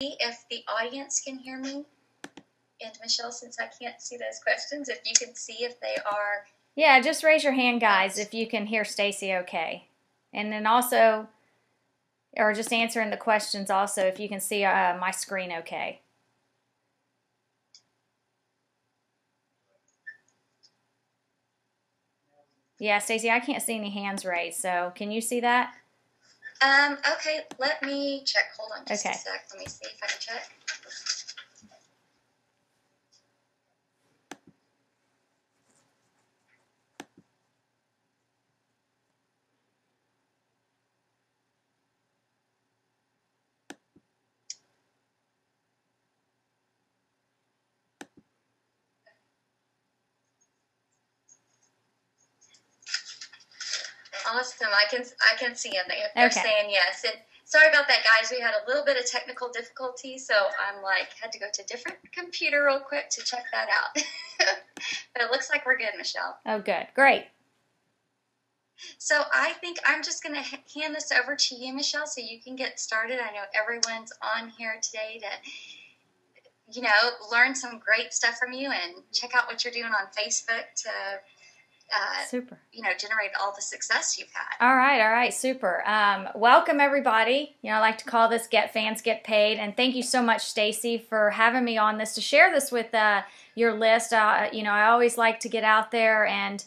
if the audience can hear me. And Michelle, since I can't see those questions, if you can see if they are... Yeah, just raise your hand, guys, if you can hear Staci okay. And then also, or just answering the questions also, if you can see my screen okay. Yeah, Staci, I can't see any hands raised, so can you see that? Okay, let me check. Hold on just a sec. Let me see if I can check. Awesome. I can see them. They're saying yes. And sorry about that, guys. We had a little bit of technical difficulty, so I'm had to go to a different computer real quick to check that out. But it looks like we're good, Michelle. Oh, good. Great. So I think I'm just going to hand this over to you, Michelle, so you can get started. I know everyone's on here today to, learn some great stuff from you and check out what you're doing on Facebook to super. Generate all the success you've had. All right, super. Welcome everybody. I like to call this Get Fans Get Paid, and thank you so much, Staci, for having me on this to share this with your list. I always like to get out there, and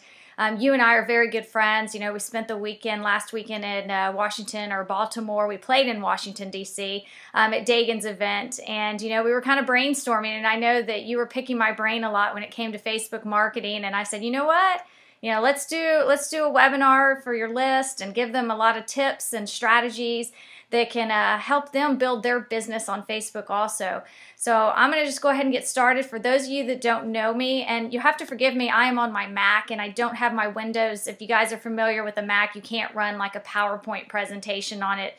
you and I are very good friends. We spent the last weekend in Washington or Baltimore. We played in Washington, D.C. At Dagan's event, and we were kind of brainstorming, and I know that you were picking my brain a lot when it came to Facebook marketing, and I said, you know what? Let's do a webinar for your list and give them a lot of tips and strategies that can help them build their business on Facebook also. So I'm going to just go ahead and get started. For those of you that don't know me, and you have to forgive me, I am on my Mac and I don't have my Windows. If you guys are familiar with a Mac, you can't run like a PowerPoint presentation on it.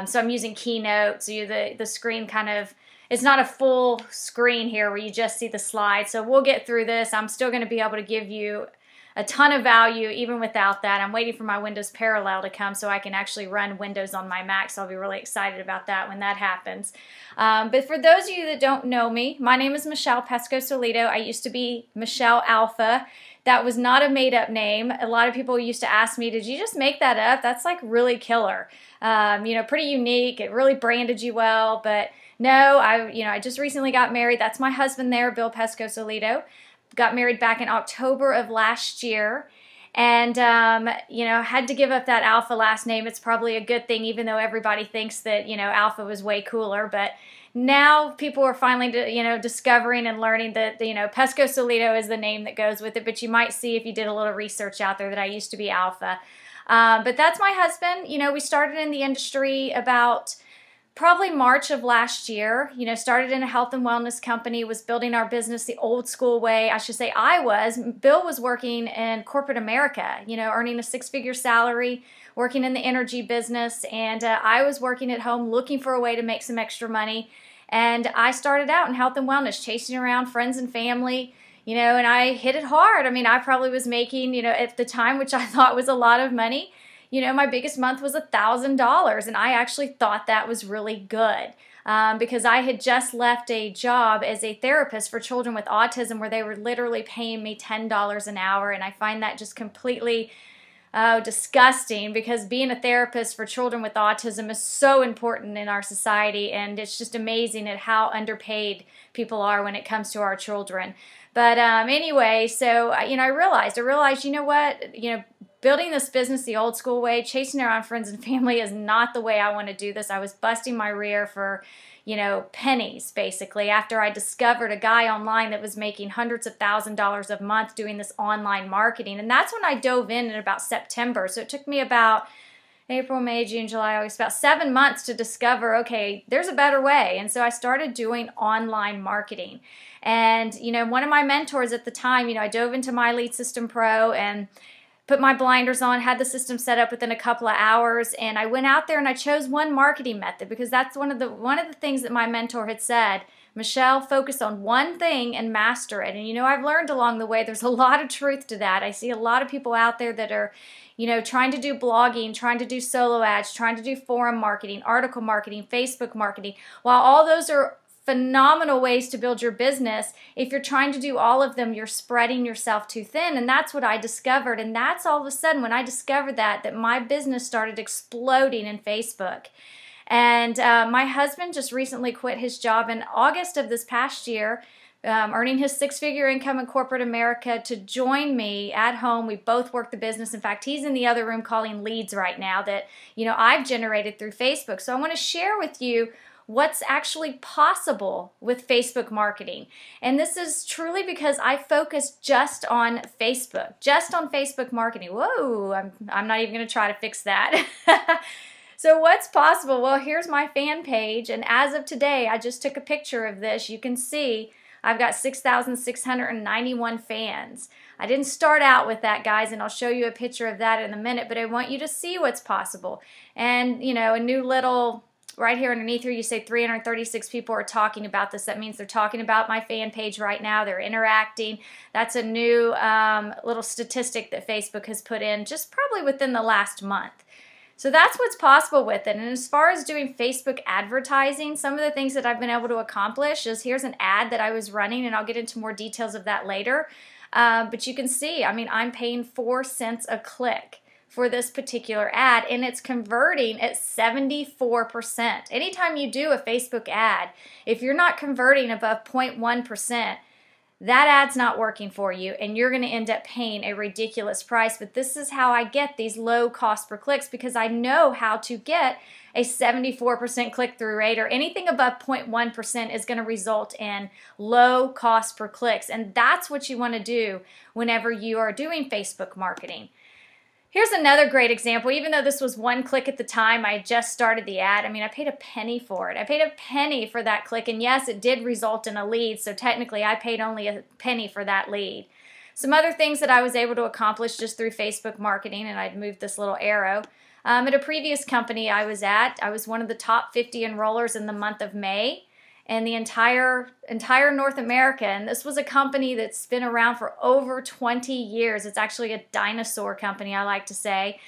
So I'm using Keynote, so the screen kind of... It's not a full screen here where you just see the slides. So we'll get through this. I'm still going to be able to give you a ton of value even without that. I'm waiting for my Windows Parallel to come so I can actually run Windows on my Mac, so I'll be really excited about that when that happens. But for those of you that don't know me, my name is Michelle Pescosolido. I used to be Michelle Alpha. That was not a made-up name. A lot of people used to ask me, did you just make that up? That's like really killer. Pretty unique. It really branded you well, but no, I just recently got married. That's my husband there, Bill Pescosolido. Got married back in October of last year, and had to give up that Alpha last name. It's probably a good thing, even though everybody thinks that Alpha was way cooler. But now people are finally discovering and learning that Pescosolido is the name that goes with it. But you might see if you did a little research out there that I used to be Alpha. But that's my husband. We started in the industry about probably March of last year. Started in a health and wellness company, was building our business the old school way. I should say Bill was working in corporate America, earning a six-figure salary, working in the energy business, and I was working at home looking for a way to make some extra money. And I started out in health and wellness, chasing around friends and family, and I hit it hard. I probably was making, at the time, which I thought was a lot of money, my biggest month was $1,000, and I actually thought that was really good because I had just left a job as a therapist for children with autism where they were literally paying me $10 an hour, and I find that just completely disgusting because being a therapist for children with autism is so important in our society, and it's just amazing at how underpaid people are when it comes to our children. But anyway, so I realized, you know what, building this business the old school way, chasing around friends and family is not the way I want to do this. I was busting my rear for, pennies, basically, after I discovered a guy online that was making hundreds of $1,000s a month doing this online marketing. And that's when I dove in about September. So it took me about April, May, June, July, August, about 7 months to discover, okay, there's a better way. And so I started doing online marketing. And, one of my mentors at the time, I dove into My Lead System Pro, and put my blinders on, had the system set up within a couple of hours, and I went out there and I chose one marketing method, because that's one of the things that my mentor had said. Michelle, focus on one thing and master it. And I've learned along the way there's a lot of truth to that. I see a lot of people out there that are trying to do blogging, trying to do solo ads, trying to do forum marketing, article marketing, Facebook marketing. While all those are phenomenal ways to build your business, if you're trying to do all of them, you're spreading yourself too thin. And that's what I discovered. And that's all of a sudden when I discovered that my business started exploding in Facebook. And my husband just recently quit his job in August of this past year, earning his six-figure income in corporate America, to join me at home. We both work the business. In fact, he's in the other room calling leads right now that I've generated through Facebook. So I want to share with you what's actually possible with Facebook marketing. And this is truly because I focus just on Facebook marketing. Whoa, I'm not even going to try to fix that. So what's possible? Well, here's my fan page, and as of today, I just took a picture of this. You can see I've got 6,691 fans. I didn't start out with that, guys, and I'll show you a picture of that in a minute, but I want you to see what's possible. And, a new little, right here underneath here, you say 336 people are talking about this. That means they're talking about my fan page right now. They're interacting. That's a new little statistic that Facebook has put in just probably within the last month. So that's what's possible with it. And as far as doing Facebook advertising, some of the things that I've been able to accomplish is, here's an ad that I was running, and I'll get into more details of that later. But you can see, I'm paying 4 cents a click for this particular ad, and it's converting at 74%. Anytime you do a Facebook ad, if you're not converting above 0.1%, that ad's not working for you, and you're going to end up paying a ridiculous price. But this is how I get these low cost per clicks, because I know how to get a 74% click-through rate, or anything above 0.1% is going to result in low cost per clicks. And that's what you want to do whenever you are doing Facebook marketing. Here's another great example. Even though this was one click at the time, I just started the ad. I paid a penny for it. I paid a penny for that click, and yes, it did result in a lead, so technically I paid only a penny for that lead. Some other things that I was able to accomplish just through Facebook marketing, and I'd moved this little arrow. At a previous company I was at, I was one of the top 50 enrollers in the month of May. And the entire North America. And this was a company that's been around for over 20 years. It's actually a dinosaur company, I like to say.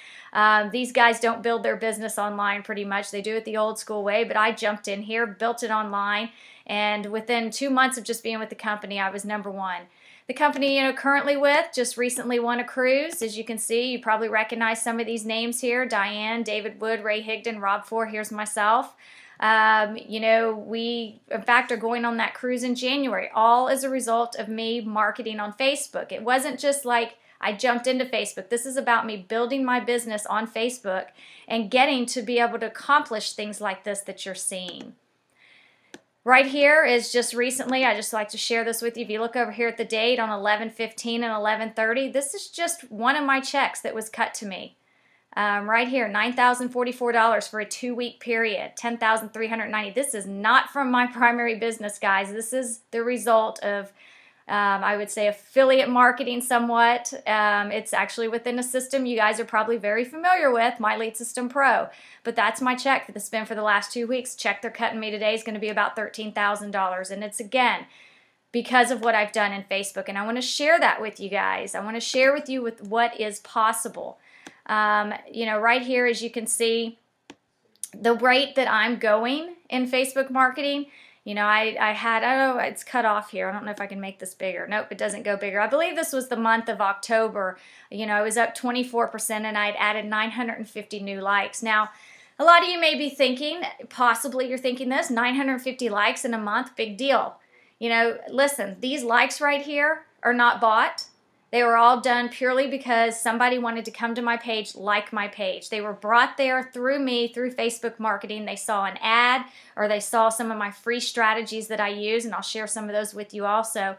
These guys don't build their business online pretty much. They do it the old school way, but I jumped in here, built it online, and within 2 months of just being with the company, I was number one. The company, currently with, just recently won a cruise. As you can see, you probably recognize some of these names here: Diane, David Wood, Ray Higdon, Rob Ford. Here's myself. We, in fact, are going on that cruise in January, all as a result of me marketing on Facebook. It wasn't just like I jumped into Facebook. This is about me building my business on Facebook and getting to be able to accomplish things like this that you're seeing. Right here is just recently, I just like to share this with you. If you look over here at the date on 11/15 and 11/30, this is just one of my checks that was cut to me. Right here, $9,044 for a 2-week period, $10,390. This is not from my primary business, guys. This is the result of, I would say, affiliate marketing somewhat. It's actually within a system you guys are probably very familiar with, My Lead System Pro. But that's my check for the spend for the last 2 weeks. Check they're cutting me today is going to be about $13,000. And it's, again, because of what I've done in Facebook. And I want to share that with you guys. I want to share with you with what is possible. Right here, as you can see, the rate that I'm going in Facebook marketing, I had, oh, it's cut off here. I don't know if I can make this bigger. Nope, it doesn't go bigger. I believe this was the month of October. I was up 24%, and I'd added 950 new likes. Now, a lot of you may be thinking, possibly you're thinking this, 950 likes in a month, big deal. Listen, these likes right here are not bought. They were all done purely because somebody wanted to come to my page, like my page. They were brought there through me, through Facebook marketing. They saw an ad, or they saw some of my free strategies that I use, and I'll share some of those with you also.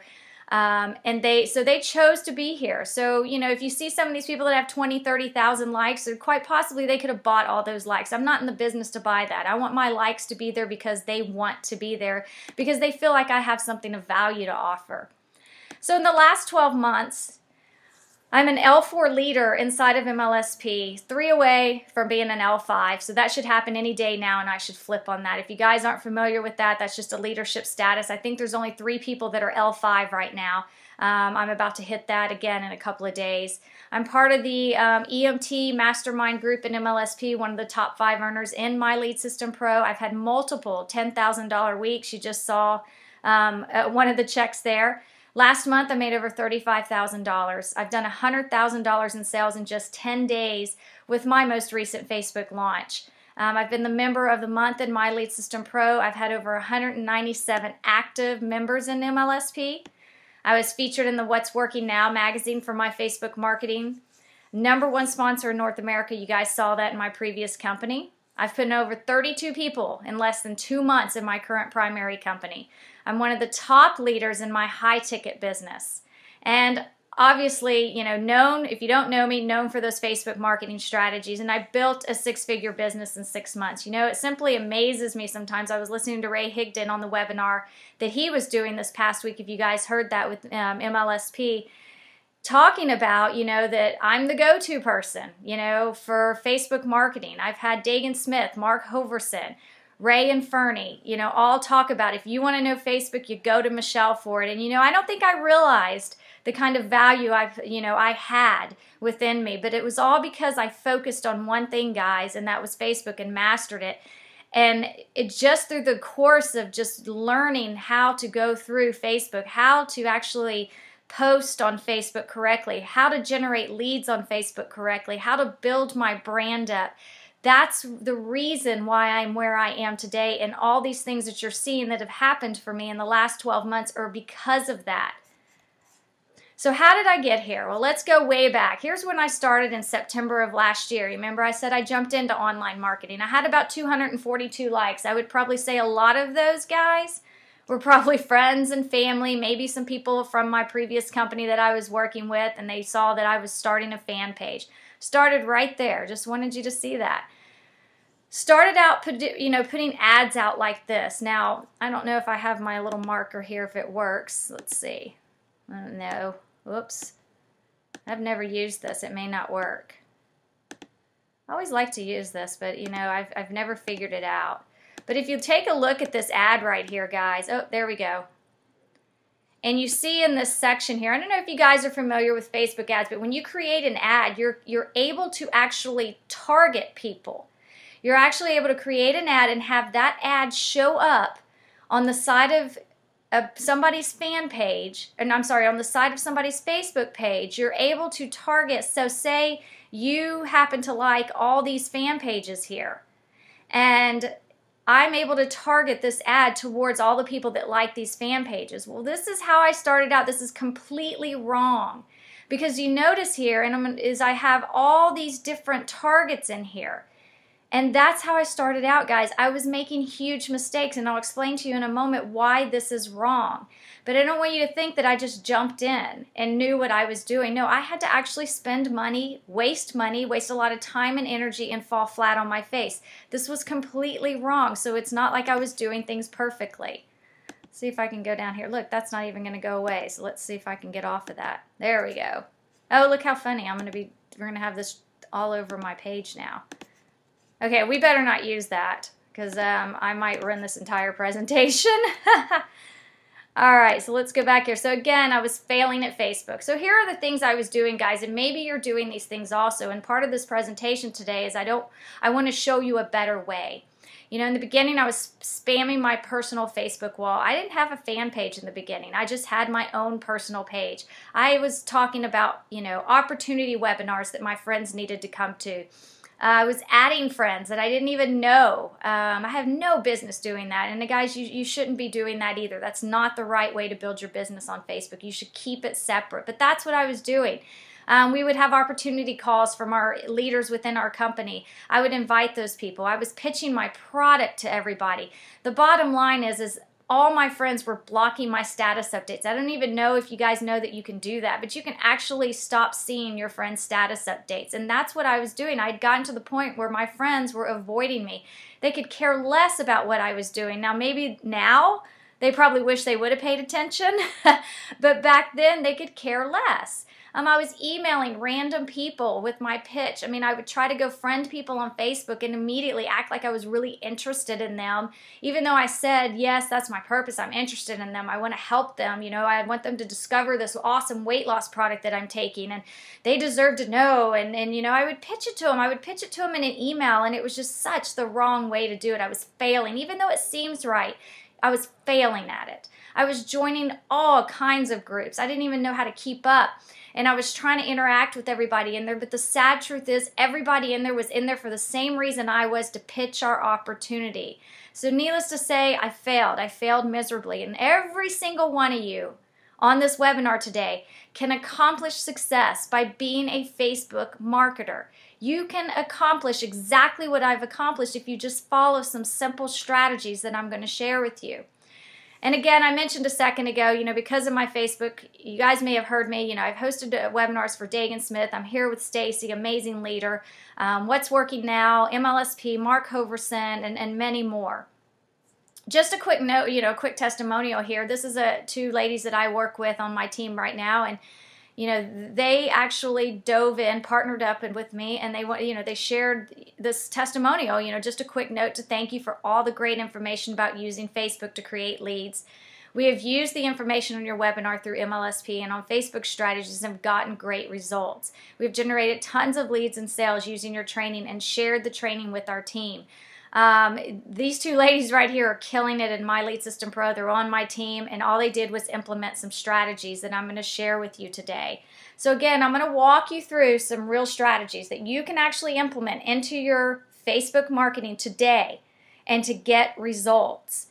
And they chose to be here. So, if you see some of these people that have 20, 30,000 likes, or quite possibly they could have bought all those likes. I'm not in the business to buy that. I want my likes to be there because they want to be there, because they feel like I have something of value to offer. So in the last 12 months, I'm an L4 leader inside of MLSP, 3 away from being an L5, so that should happen any day now, and I should flip on that. If you guys aren't familiar with that, that's just a leadership status. I think there's only 3 people that are L5 right now. I'm about to hit that again in a couple of days. I'm part of the EMT mastermind group in MLSP, one of the top 5 earners in My Lead System Pro. I've had multiple $10,000 weeks. You just saw one of the checks there. Last month, I made over $35,000. I've done $100,000 in sales in just 10 days with my most recent Facebook launch. I've been the member of the month in My Lead System Pro. I've had over 197 active members in MLSP. I was featured in the What's Working Now magazine for my Facebook marketing. #1 sponsor in North America. You guys saw that in my previous company. I've put in over 32 people in less than 2 months in my current primary company. I'm one of the top leaders in my high-ticket business. And obviously, you know, known, if you don't know me, known for those Facebook marketing strategies. And I built a 6-figure business in 6 months. You know, it simply amazes me sometimes. I was listening to Ray Higdon on the webinar that he was doing this past week, if you guys heard that with MLSP, talking about, you know, that I'm the go-to person, you know, for Facebook marketing. I've had Dagan Smith, Mark Hoverson, Ray and Fernie, you know, all talk about if you want to know Facebook, you go to Michelle for it. And, you know, I don't think I realized the kind of value I had within me, but it was all because I focused on one thing, guys, and that was Facebook, and mastered it. And it just through the course of just learning how to go through Facebook, how to actually post on Facebook correctly, how to generate leads on Facebook correctly, how to build my brand up. That's the reason why I'm where I am today, and all these things that you're seeing that have happened for me in the last 12 months are because of that. So how did I get here? Well, let's go way back. Here's when I started in September of last year. Remember I said I jumped into online marketing. I had about 242 likes. I would probably say a lot of those guys were probably friends and family, maybe some people from my previous company that I was working with, and they saw that I was starting a fan page. Started right there. Just wanted you to see that. Started out, you know, putting ads out like this. Now, I don't know if I have my little marker here, if it works. Let's see. No. Whoops. I've never used this. It may not work. I always like to use this, but, you know, I've never figured it out. But if you take a look at this ad right here, guys. Oh, there we go. And you see in this section here, I don't know if you guys are familiar with Facebook ads, but when you create an ad, you're able to actually target people. You're actually able to create an ad and have that ad show up on the side of somebody's fan page, and I'm sorry, on the side of somebody's Facebook page. You're able to target. So say you happen to like all these fan pages here, and I'm able to target this ad towards all the people that like these fan pages. Well, this is how I started out. This is completely wrong, because you notice here, is I have all these different targets in here. And that's how I started out, guys. I was making huge mistakes, and I'll explain to you in a moment why this is wrong. But I don't want you to think that I just jumped in and knew what I was doing. No, I had to actually spend money, waste a lot of time and energy, and fall flat on my face. This was completely wrong, so it's not like I was doing things perfectly. Let's see if I can go down here. Look, that's not even going to go away, so let's see if I can get off of that. There we go. Oh, look how funny. We're going to have this all over my page now. Okay, we better not use that, because I might ruin this entire presentation. All right, so let's go back here. So again, I was failing at Facebook. So here are the things I was doing, guys, and maybe you're doing these things also. And part of this presentation today is I want to show you a better way. You know, in the beginning, I was spamming my personal Facebook wall. I didn't have a fan page in the beginning. I just had my own personal page. I was talking about, you know, opportunity webinars that my friends needed to come to. I was adding friends that I didn't even know. I have no business doing that. And guys, you shouldn't be doing that either. That's not the right way to build your business on Facebook. You should keep it separate. But that's what I was doing. We would have opportunity calls from our leaders within our company. I would invite those people. I was pitching my product to everybody. The bottom line is all my friends were blocking my status updates. I don't even know if you guys know that you can do that, but you can actually stop seeing your friends' status updates. And that's what I was doing. I'd gotten to the point where my friends were avoiding me. They could care less about what I was doing. Now, maybe now they probably wish they would have paid attention, but back then they could care less. I was emailing random people with my pitch. I mean, I would try to go friend people on Facebook and immediately act like I was really interested in them, even though I said, yes, that's my purpose. I'm interested in them. I want to help them. You know, I want them to discover this awesome weight loss product that I'm taking, and they deserve to know. And you know, I would pitch it to them. I would pitch it to them in an email, and it was just such the wrong way to do it. I was failing, even though it seems right. I was failing at it. I was joining all kinds of groups. I didn't even know how to keep up. And I was trying to interact with everybody in there. But the sad truth is everybody in there was in there for the same reason I was, to pitch our opportunity. So needless to say, I failed. I failed miserably. And every single one of you on this webinar today can accomplish success by being a Facebook marketer. You can accomplish exactly what I've accomplished if you just follow some simple strategies that I'm going to share with you. And again, I mentioned a second ago, you know, because of my Facebook, you guys may have heard me, you know, I've hosted webinars for Dagan Smith. I'm here with Staci, amazing leader, What's Working Now, MLSP, Mark Hoverson, and many more. Just a quick note, you know, quick testimonial here. This is two ladies that I work with on my team right now, and you know, they actually dove in, partnered up with me, and they shared this testimonial, you know, just a quick note to thank you for all the great information about using Facebook to create leads. We have used the information on your webinar through MLSP and on Facebook strategies and have gotten great results. We've generated tons of leads and sales using your training and shared the training with our team. These two ladies right here are killing it in My Lead System Pro. They're on my team, and all they did was implement some strategies that I'm going to share with you today. So again, I'm going to walk you through some real strategies that you can actually implement into your Facebook marketing today and to get results.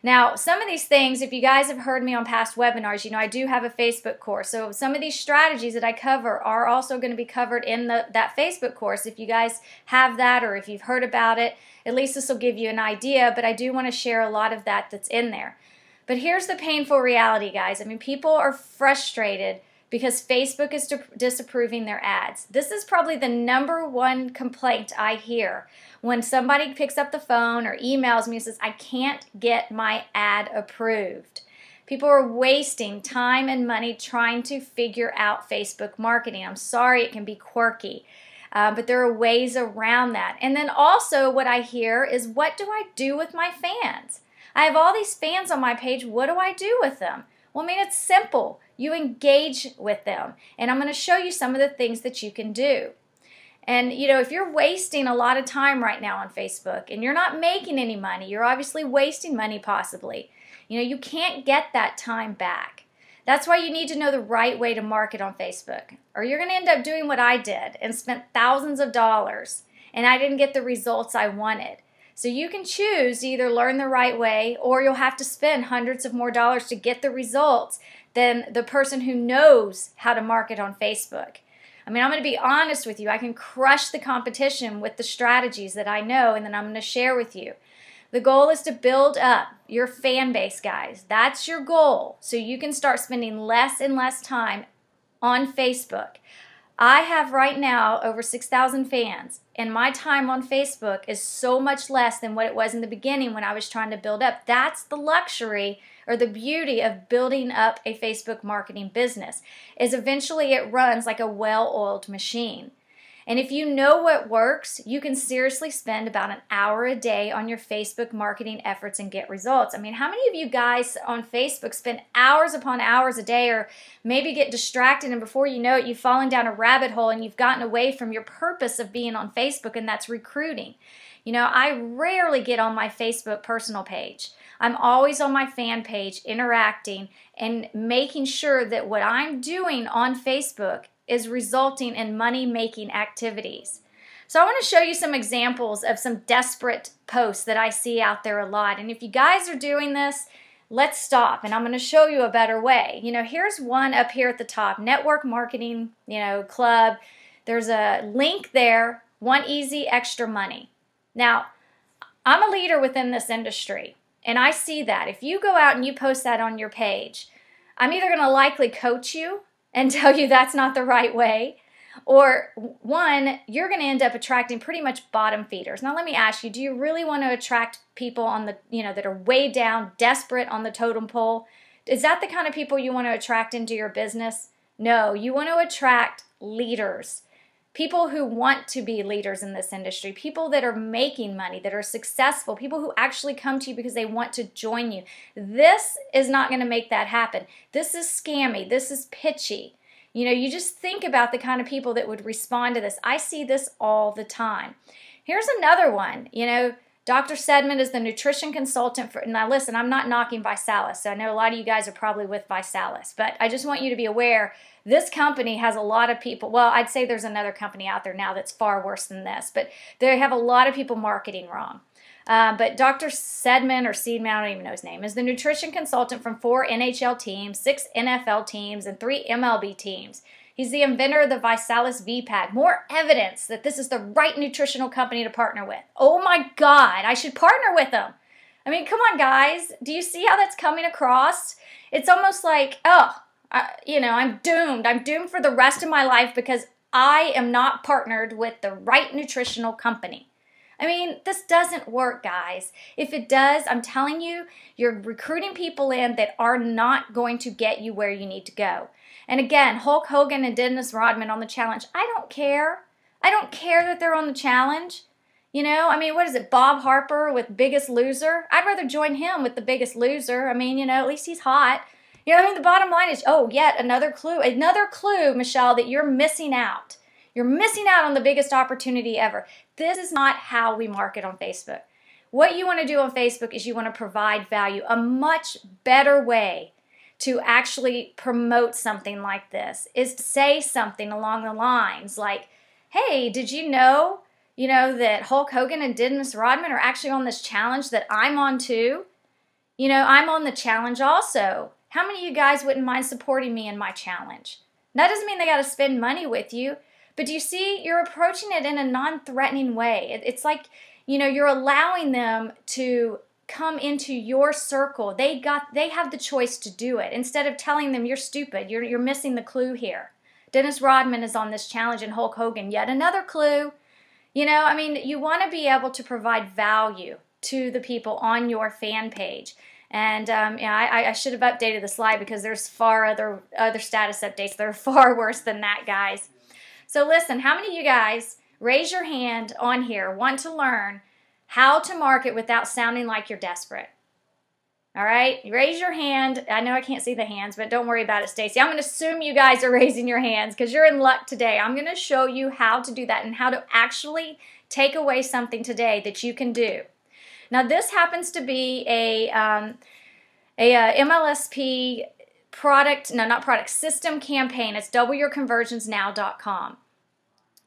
Now, some of these things, if you guys have heard me on past webinars, you know I do have a Facebook course. So some of these strategies that I cover are also going to be covered in that Facebook course. If you guys have that, or if you've heard about it, at least this will give you an idea. But I do want to share a lot of that's in there. But here's the painful reality, guys. I mean, people are frustrated because Facebook is disapproving their ads. This is probably the #1 complaint I hear when somebody picks up the phone or emails me and says, I can't get my ad approved. People are wasting time and money trying to figure out Facebook marketing. I'm sorry, it can be quirky, but there are ways around that. And then also what I hear is, what do I do with my fans? I have all these fans on my page. What do I do with them? Well, I mean, it's simple. You engage with them. And I'm going to show you some of the things that you can do. And, you know, if you're wasting a lot of time right now on Facebook and you're not making any money, you're obviously wasting money possibly. You know, you can't get that time back. That's why you need to know the right way to market on Facebook, or you're going to end up doing what I did and spent thousands of dollars and I didn't get the results I wanted. So you can choose to either learn the right way, or you'll have to spend hundreds of more dollars to get the results than the person who knows how to market on Facebook. I mean, I'm going to be honest with you. I can crush the competition with the strategies that I know and that I'm going to share with you. The goal is to build up your fan base, guys. That's your goal, so you can start spending less and less time on Facebook. I have right now over 6,000 fans, and my time on Facebook is so much less than what it was in the beginning when I was trying to build up. That's the luxury or the beauty of building up a Facebook marketing business, is eventually it runs like a well-oiled machine. And if you know what works, you can seriously spend about an hour a day on your Facebook marketing efforts and get results. I mean, how many of you guys on Facebook spend hours upon hours a day, or maybe get distracted, and before you know it, you've fallen down a rabbit hole and you've gotten away from your purpose of being on Facebook, and that's recruiting. You know, I rarely get on my Facebook personal page. I'm always on my fan page interacting and making sure that what I'm doing on Facebook is resulting in money-making activities. So I want to show you some examples of some desperate posts that I see out there a lot. And if you guys are doing this, let's stop, and I'm going to show you a better way. You know, here's one up here at the top, Network Marketing, Club. There's a link there, Want Easy Extra Money. Now, I'm a leader within this industry, and I see that. If you go out and you post that on your page, I'm either going to likely coach you and tell you that's not the right way, or one, you're going to end up attracting pretty much bottom feeders. Now let me ask you, do you really want to attract people on the, that are way down, desperate on the totem pole? Is that the kind of people you want to attract into your business? No, you want to attract leaders. People who want to be leaders in this industry, people that are making money, that are successful, people who actually come to you because they want to join you. This is not going to make that happen. This is scammy. This is pitchy. You know, you just think about the kind of people that would respond to this. I see this all the time. Here's another one. You know, Dr. Sedman is the nutrition consultant for, now listen, I'm not knocking Visalis, so I know a lot of you guys are probably with Visalis, but I just want you to be aware, this company has a lot of people, well, I'd say there's another company out there now that's far worse than this, but they have a lot of people marketing wrong. But Dr. Sedman, or Seedman, I don't even know his name, is the nutrition consultant from 4 NHL teams, 6 NFL teams, and 3 MLB teams. He's the inventor of the Visalis V-Pack. More evidence that this is the right nutritional company to partner with. Oh my God, I should partner with them. I mean, come on, guys. Do you see how that's coming across? It's almost like, I'm doomed. I'm doomed for the rest of my life because I am not partnered with the right nutritional company. I mean, this doesn't work, guys. If it does, I'm telling you, you're recruiting people in that are not going to get you where you need to go. And again, Hulk Hogan and Dennis Rodman on the challenge. I don't care. I don't care that they're on the challenge. You know, I mean, what is it, Bob Harper with Biggest Loser? I'd rather join him with the Biggest Loser. I mean, you know, at least he's hot. You know, I mean, the bottom line is, yet another clue, Michelle, that you're missing out. You're missing out on the biggest opportunity ever. This is not how we market on Facebook. What you want to do on Facebook is you want to provide value. A much better way to actually promote something like this is to say something along the lines like, hey, did you know that Hulk Hogan and Dennis Rodman are actually on this challenge that I'm on too? You know, I'm on the challenge also. How many of you guys wouldn't mind supporting me in my challenge? That doesn't mean they got to spend money with you, but do you see, you're approaching it in a non-threatening way. It's like, you know, you're allowing them to come into your circle. They have the choice to do it. Instead of telling them you're stupid, you're missing the clue here. Dennis Rodman is on this challenge and Hulk Hogan, yet another clue. You know, I mean, you want to be able to provide value to the people on your fan page. And I should have updated the slide because there's far other status updates that are far worse than that, guys. So listen, how many of you guys, raise your hand on here, want to learn how to market without sounding like you're desperate? All right, raise your hand. I know I can't see the hands, but don't worry about it, Staci. I'm going to assume you guys are raising your hands because you're in luck today. I'm going to show you how to do that and how to actually take away something today that you can do. Now, this happens to be a MLSP system campaign. It's doubleyourconversionsnow.com.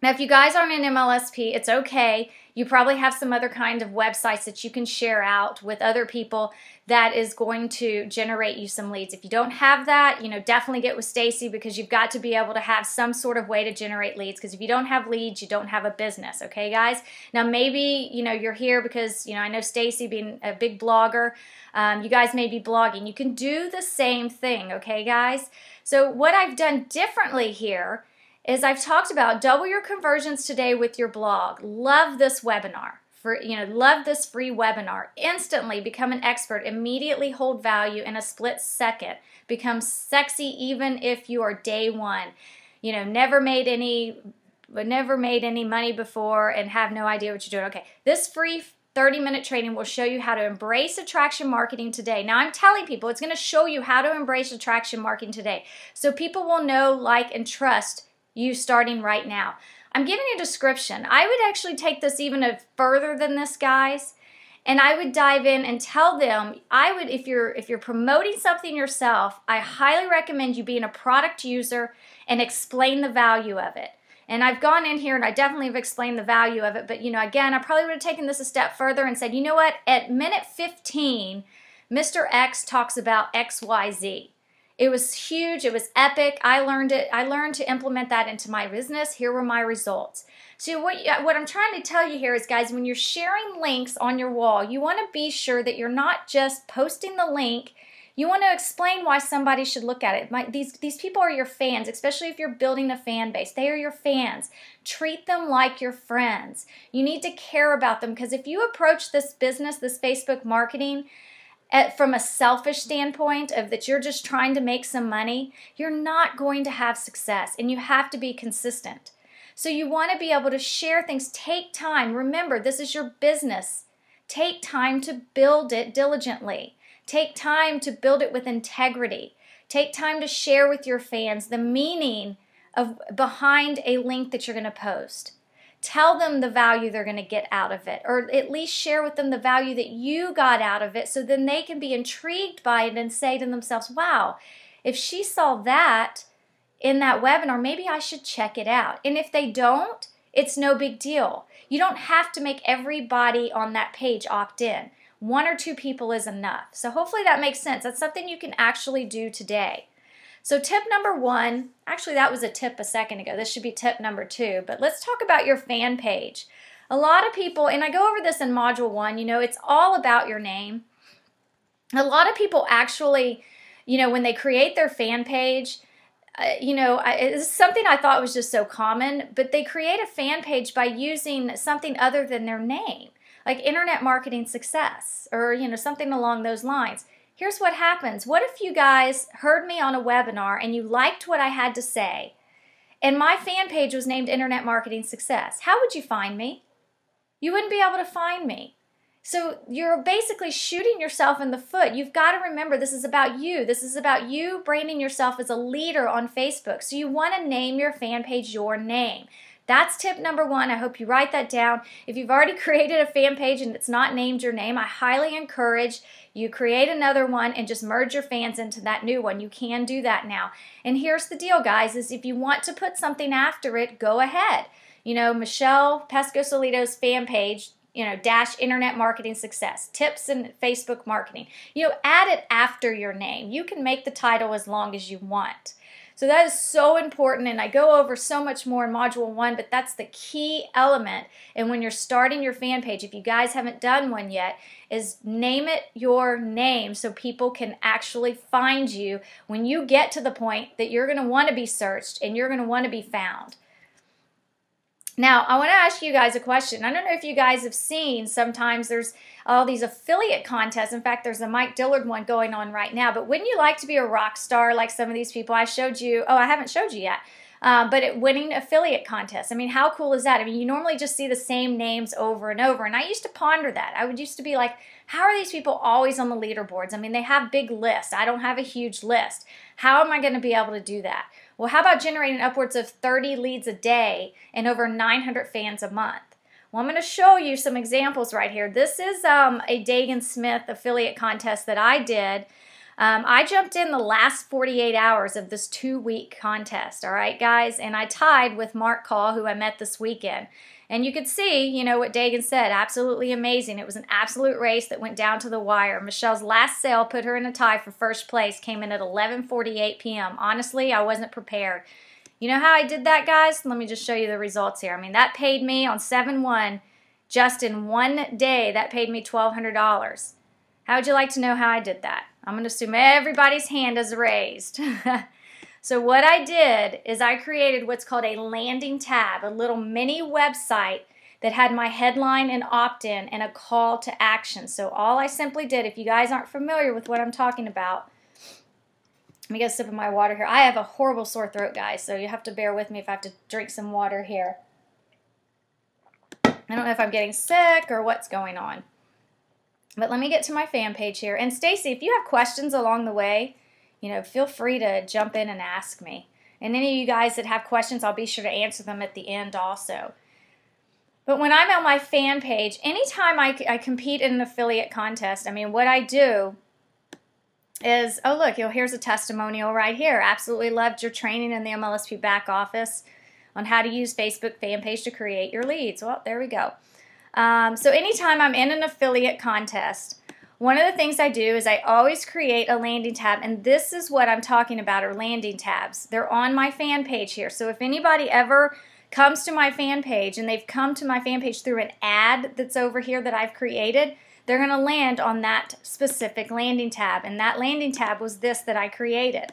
Now, if you guys aren't in MLSP, it's okay. You probably have some other kind of websites that you can share out with other people that is going to generate you some leads. If you don't have that, you know, definitely get with Staci because you've got to be able to have some sort of way to generate leads, because if you don't have leads, you don't have a business, okay, guys? Now, maybe, you know, you're here because, you know, I know Staci being a big blogger, you guys may be blogging. You can do the same thing, okay, guys? So what I've done differently here is I've talked about double your conversions today with your blog. Love this webinar. Love this free webinar. Instantly become an expert. Immediately hold value in a split second. Become sexy even if you are day one. You know, never made any money before and have no idea what you're doing. Okay, this free 30-minute training will show you how to embrace attraction marketing today. Now, I'm telling people it's going to show you how to embrace attraction marketing today, so people will know, like, and trust you starting right now. I'm giving you a description. I would actually take this even further than this, guys, and I would dive in and tell them, if you're promoting something yourself, I highly recommend you being a product user and explain the value of it. And I've gone in here and I definitely have explained the value of it, but you know, again, I probably would have taken this a step further and said, you know what, at minute 15, Mr. X talks about XYZ. It was huge. It was epic. I learned it. I learned to implement that into my business. Here were my results. So what I'm trying to tell you here is, guys, when you're sharing links on your wall, you want to be sure that you're not just posting the link. You want to explain why somebody should look at it. These people are your fans, especially if you're building a fan base. They are your fans. Treat them like your friends. You need to care about them, because if you approach this business, this Facebook marketing, from a selfish standpoint of that you're just trying to make some money, you're not going to have success, and you have to be consistent. So you want to be able to share things. Take time. Remember, this is your business. Take time to build it diligently. Take time to build it with integrity. Take time to share with your fans the meaning of behind a link that you're going to post. Tell them the value they're going to get out of it, or at least share with them the value that you got out of it, so then they can be intrigued by it and say to themselves, wow, if she saw that in that webinar, maybe I should check it out. And if they don't, it's no big deal. You don't have to make everybody on that page opt in. 1 or 2 people is enough. So hopefully that makes sense. That's something you can actually do today. So tip number 1, actually that was a tip a second ago. This should be tip number 2, but let's talk about your fan page. A lot of people, and I go over this in module 1, it's all about your name. A lot of people actually, when they create their fan page, it's something I thought was just so common, but they create a fan page by using something other than their name, like Internet Marketing Success, or, something along those lines. Here's what happens. What if you guys heard me on a webinar and you liked what I had to say, and my fan page was named Internet Marketing Success? How would you find me? You wouldn't be able to find me. So you're basically shooting yourself in the foot. You've got to remember, this is about you. This is about you branding yourself as a leader on Facebook. So you want to name your fan page your name. That's tip number 1. I hope you write that down. If you've already created a fan page and it's not named your name, I highly encourage you create another one and just merge your fans into that new one. You can do that now. And here's the deal, guys, is if you want to put something after it, go ahead. Michelle Pescosolido's fan page, dash Internet Marketing Success, tips in Facebook marketing. Add it after your name. You can make the title as long as you want. So that is so important, and I go over so much more in Module 1, but that's the key element. And when you're starting your fan page, if you guys haven't done one yet, is name it your name so people can actually find you when you get to the point that you're going to want to be searched and you're going to want to be found. Now, I want to ask you guys a question. I don't know if you guys have seen, sometimes there's all these affiliate contests. In fact, there's a Mike Dillard one going on right now. But wouldn't you like to be a rock star like some of these people I showed you? Oh, I haven't showed you yet. But winning affiliate contests. I mean, how cool is that? I mean, you normally just see the same names over and over. And I used to ponder that. I would used to be like, how are these people always on the leaderboards? I mean, they have big lists. I don't have a huge list. How am I going to be able to do that? Well, how about generating upwards of 30 leads a day and over 900 fans a month? Well, I'm going to show you some examples right here. This is a Dagan Smith affiliate contest that I did. I jumped in the last 48 hours of this 2-week contest, all right, guys? And I tied with Mark Call, who I met this weekend. And you could see, what Dagan said, absolutely amazing. It was an absolute race that went down to the wire. Michelle's last sale put her in a tie for first place, came in at 11:48 p.m. Honestly, I wasn't prepared. You know how I did that, guys? Let me just show you the results here. I mean, that paid me on 7/1, just in one day, that paid me $1,200. How would you like to know how I did that? I'm going to assume everybody's hand is raised. So what I did is I created what's called a landing tab, a little mini website that had my headline and opt-in and a call to action. So all I simply did, if you guys aren't familiar with what I'm talking about, let me get a sip of my water here. I have a horrible sore throat, guys, so you have to bear with me if I have to drink some water here. I don't know if I'm getting sick or what's going on. But let me get to my fan page here. And Stacy, if you have questions along the way, feel free to jump in and ask me. And any of you guys that have questions, I'll be sure to answer them at the end also. But when I'm on my fan page, anytime I compete in an affiliate contest, I mean, what I do is, oh, look, here's a testimonial right here. Absolutely loved your training in the MLSP back office on how to use Facebook fan page to create your leads. Well, there we go. So anytime I'm in an affiliate contest, one of the things I do is I always create a landing tab, and this is what I'm talking about, are landing tabs. They're on my fan page here. So if anybody ever comes to my fan page and they've come to my fan page through an ad that's over here that I've created, they're going to land on that specific landing tab, and that landing tab was this that I created.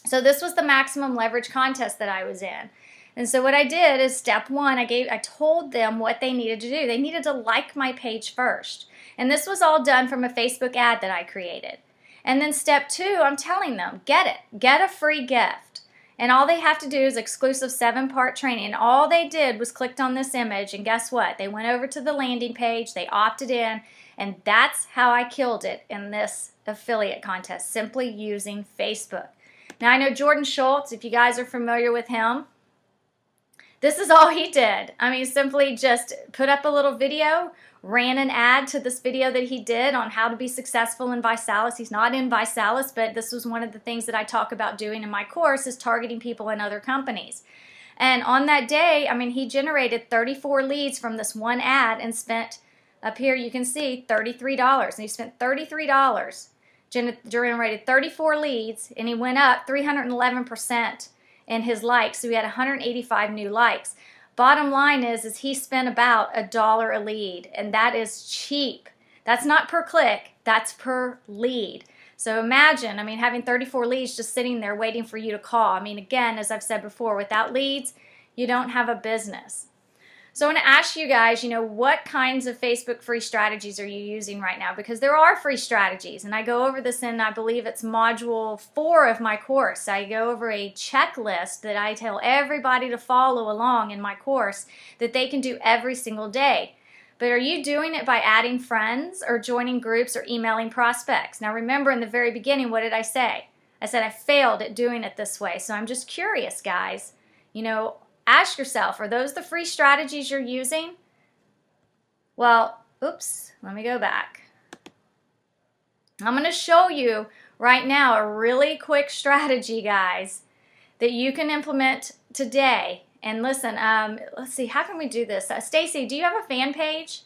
So this was the maximum leverage contest that I was in. And so what I did is step 1, I told them what they needed to do. They needed to like my page first. And this was all done from a Facebook ad that I created. And then step 2, I'm telling them, get it. Get a free gift. And all they have to do is exclusive 7-part training. And all they did was clicked on this image, and guess what? They went over to the landing page, they opted in, and that's how I killed it in this affiliate contest, simply using Facebook. Now I know Jordan Schultz, if you guys are familiar with him, this is all he did. I mean, simply just put up a little video, ran an ad to this video that he did on how to be successful in Visalis. He's not in Visalis, but this was one of the things that I talk about doing in my course, is targeting people in other companies. And on that day, I mean, he generated 34 leads from this one ad and spent, up here you can see, $33. And he spent $33, generated 34 leads, and he went up 311% in his likes. So he had 185 new likes. Bottom line is he spent about $1 a lead, and that is cheap. That's not per click, that's per lead. So imagine, I mean, having 34 leads just sitting there waiting for you to call. I mean, again, as I've said before, without leads, you don't have a business. So I want to ask you guys, you know, what kinds of Facebook free strategies are you using right now? Because there are free strategies, and I go over this in, I believe it's module 4 of my course. I go over a checklist that I tell everybody to follow along in my course that they can do every single day. But are you doing it by adding friends or joining groups or emailing prospects? Now remember, in the very beginning, what did I say? I said I failed at doing it this way. So I'm just curious, guys. You know, ask yourself, are those the free strategies you're using? Well, oops, let me go back. I'm going to show you right now a really quick strategy, guys, that you can implement today. And listen, let's see, how can we do this? Stacy, do you have a fan page?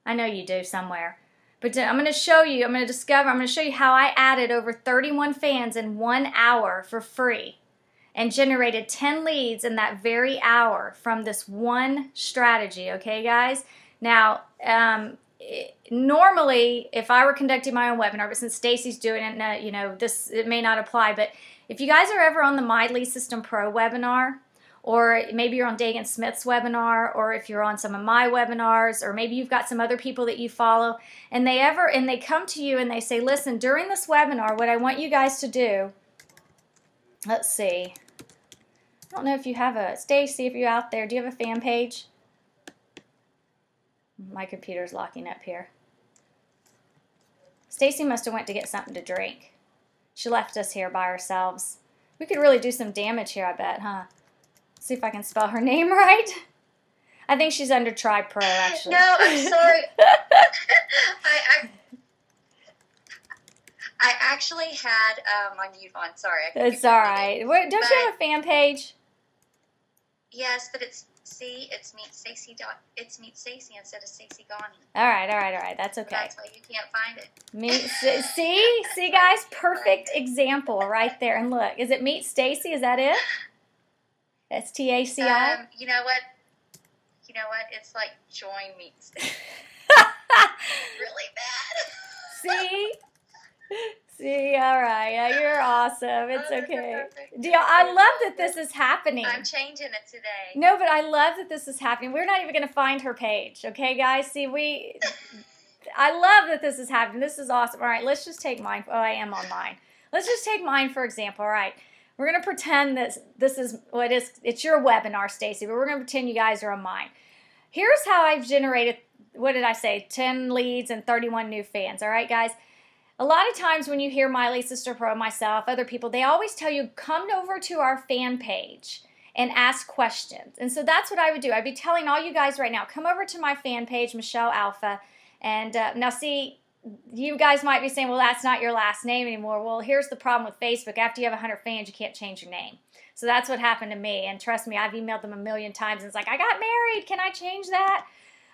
I know you do somewhere. But I'm going to show you, I'm going to show you how I added over 31 fans in 1 hour for free, and generated 10 leads in that very hour from this one strategy, okay, guys? Now, normally, if I were conducting my own webinar, but since Stacy's doing it, you know, it may not apply, but if you guys are ever on the My Lead System Pro webinar, or maybe you're on Dagan Smith's webinar, or if you're on some of my webinars, or maybe you've got some other people that you follow, and they come to you and they say, listen, during this webinar, what I want you guys to do, let's see, I don't know if you have a, Stacy, if you're out there, do you have a fan page? My computer's locking up here. Stacy must have went to get something to drink. She left us here by ourselves. We could really do some damage here, I bet, huh? See if I can spell her name right. I think she's under Tribe Pro, actually. No, I'm sorry. I actually had my mute on. Sorry. It's all right. Don't you have a fan page? Yes, but it's Meet Staci. It's Meet Staci instead of Staci Gauny. All right. That's okay. That's why you can't find it. See, guys, perfect example right there. And look, is it Meet Staci? Is that it? STACI. You know what? It's like Join Meet Staci. Really bad. See, all right. Yeah, you're awesome. It's okay. I love that this is happening. I'm changing it today. No, but I love that this is happening. We're not even going to find her page, okay, guys? See, I love that this is happening. This is awesome. All right, let's just take mine. Oh, I am on mine. Let's just take mine, for example. All right, we're going to pretend that this is what is. It's your webinar, Stacy, but we're going to pretend you guys are on mine. Here's how I've generated, what did I say, 10 leads and 31 new fans. All right, guys? A lot of times when you hear My Lead Sister Pro, myself, other people, they always tell you, come over to our fan page and ask questions. And so that's what I would do. I'd be telling all you guys right now, come over to my fan page, Michelle Alpha. And now see, you guys might be saying, well, that's not your last name anymore. Well, here's the problem with Facebook. After you have 100 fans, you can't change your name. So that's what happened to me. And trust me, I've emailed them a million times. And it's like, I got married. Can I change that?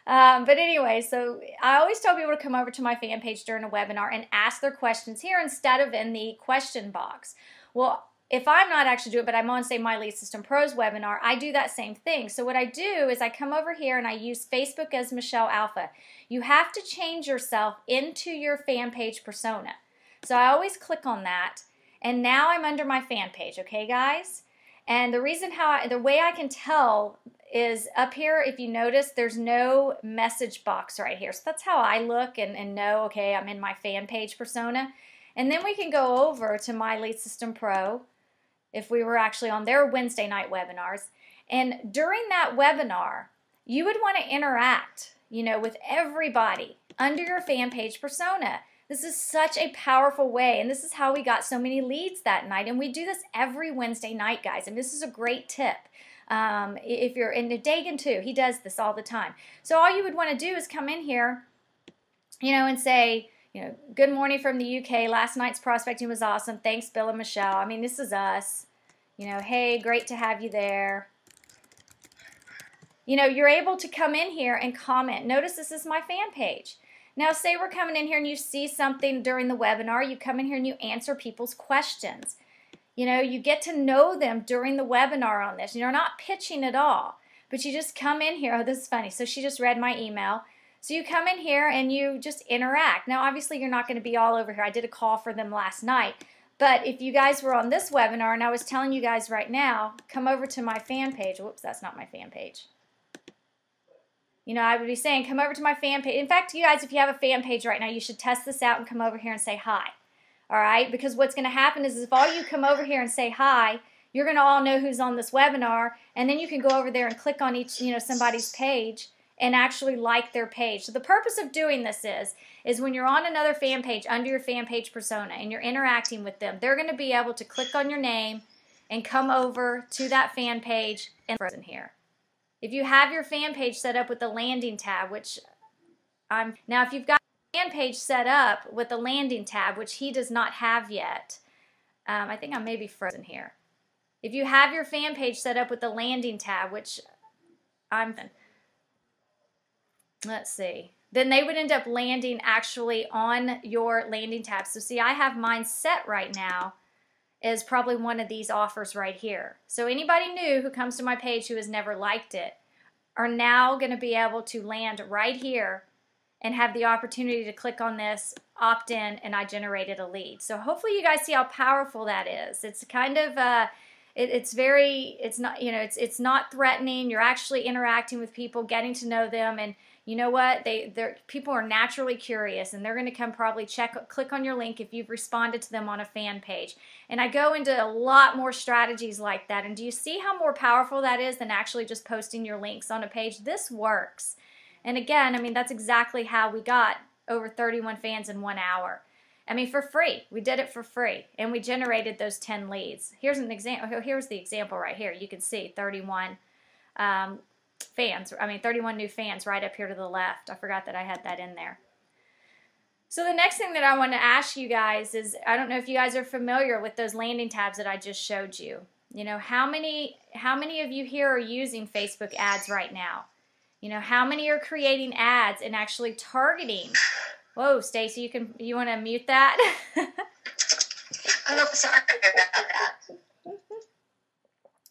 But anyway, so I always tell people to come over to my fan page during a webinar and ask their questions here instead of in the question box. Well, if I'm not actually doing it, but I'm on, say, My Lead System Pro's webinar, I do that same thing. So what I do is I come over here and I use Facebook as Michelle Alpha. You have to change yourself into your fan page persona. So I always click on that, and now I'm under my fan page, okay, guys? And the reason the way I can tell is up here, if you notice, there's no message box right here. So that's how I look and know, okay, I'm in my fan page persona. And then we can go over to My Lead System Pro if we were actually on their Wednesday night webinars. And during that webinar, you would want to interact, with everybody under your fan page persona. This is such a powerful way, and this is how we got so many leads that night. And we do this every Wednesday night, guys, and this is a great tip. If you're in Dagan too, he does this all the time. So all you would want to do is come in here, and say, good morning from the UK. Last night's prospecting was awesome. Thanks, Bill and Michelle. I mean, this is us. Hey, great to have you there. You're able to come in here and comment. Notice this is my fan page. Now, say we're coming in here and you see something during the webinar. You come in here and you answer people's questions. You get to know them during the webinar on this. You're not pitching at all, but you just come in here. Oh, this is funny. So she just read my email. So you come in here and you just interact. Now, obviously, you're not going to be all over here. I did a call for them last night. But if you guys were on this webinar and I was telling you guys right now, come over to my fan page. Whoops, that's not my fan page. I would be saying, come over to my fan page. In fact, you guys, if you have a fan page right now, you should test this out and come over here and say hi. All right? Because what's going to happen is if all you come over here and say hi, you're going to all know who's on this webinar, and then you can go over there and click on each, somebody's page and actually like their page. So the purpose of doing this is when you're on another fan page under your fan page persona and you're interacting with them, they're going to be able to click on your name and come over to that fan page and frozen here. If you have your fan page set up with the landing tab, if you've got a fan page set up with the landing tab, which he does not have yet, I think I may be frozen here. If you have your fan page set up with the landing tab, let's see, then they would end up landing actually on your landing tab. So see, I have mine set right now as probably one of these offers right here. So anybody new who comes to my page who has never liked it are now going to be able to land right here and have the opportunity to click on this, opt in, and I generated a lead. So hopefully you guys see how powerful that is. It's kind of it's not threatening. You're actually interacting with people, getting to know them, and you know what? People are naturally curious, and they're going to come probably click on your link if you've responded to them on a fan page. And I go into a lot more strategies like that. And do you see how more powerful that is than actually just posting your links on a page? This works. And again, I mean, that's exactly how we got over 31 fans in 1 hour. I mean, for free. We did it for free, and we generated those 10 leads. Here's an example. Here's the example right here. You can see 31 31 new fans right up here to the left. I forgot that I had that in there. So the next thing that I want to ask you guys is, I don't know if you guys are familiar with those landing tabs that I just showed you. How many of you here are using Facebook ads right now? How many are creating ads and actually targeting? Whoa, Stacy, you want to mute that? Oh, sorry about that.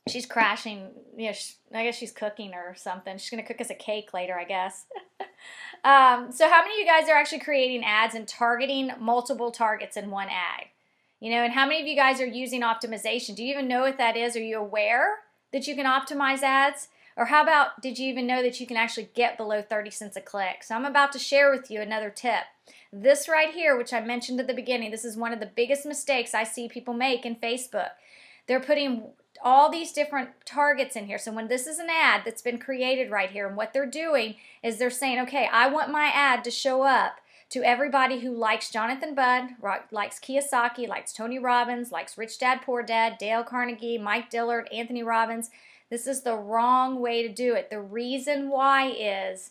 She's crashing. I guess she's cooking or something. She's going to cook us a cake later, I guess. So how many of you guys are actually creating ads and targeting multiple targets in one ad? And how many of you guys are using optimization? Do you even know what that is? Are you aware that you can optimize ads? Or how about, did you even know that you can actually get below 30 cents a click? So I'm about to share with you another tip. This right here, which I mentioned at the beginning, this is one of the biggest mistakes I see people make in Facebook. They're putting all these different targets in here. So when this is an ad that's been created right here, and what they're doing is they're saying, okay, I want my ad to show up to everybody who likes Jonathan Budd, likes Kiyosaki, likes Tony Robbins, likes Rich Dad Poor Dad, Dale Carnegie, Mike Dillard, Anthony Robbins. This is the wrong way to do it. The reason why is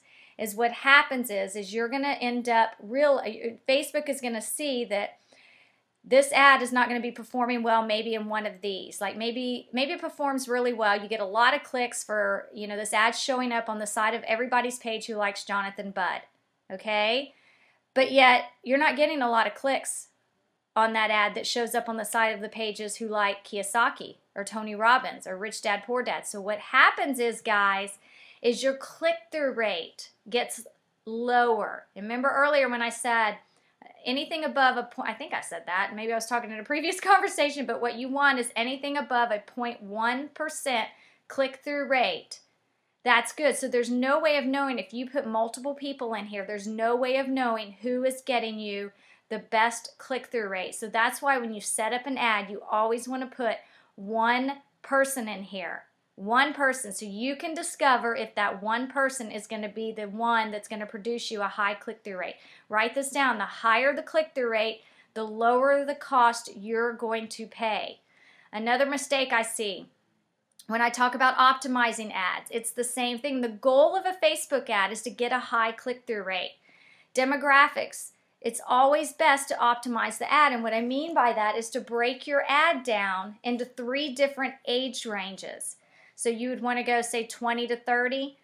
what happens is you're going to end up Facebook is going to see that this ad is not going to be performing well maybe in one of these. Like maybe it performs really well. You get a lot of clicks for, this ad showing up on the side of everybody's page who likes Jonathan Budd. Okay? But yet you're not getting a lot of clicks on that ad that shows up on the side of the pages who like Kiyosaki or Tony Robbins or Rich Dad Poor Dad. So what happens is, guys, is your click-through rate gets lower. Remember earlier when I said anything above a point, I think I said that, maybe I was talking in a previous conversation, but what you want is anything above a 0.1% click-through rate. That's good. So there's no way of knowing, if you put multiple people in here, there's no way of knowing who is getting you the best click-through rate. So that's why when you set up an ad, you always want to put one person in here. One person, so you can discover if that one person is going to be the one that's going to produce you a high click-through rate. Write this down. The higher the click-through rate, the lower the cost you're going to pay. Another mistake I see when I talk about optimizing ads, it's the same thing. The goal of a Facebook ad is to get a high click-through rate. Demographics, it's always best to optimize the ad, and what I mean by that is to break your ad down into 3 different age ranges. So you would want to go, say, 20 to 30,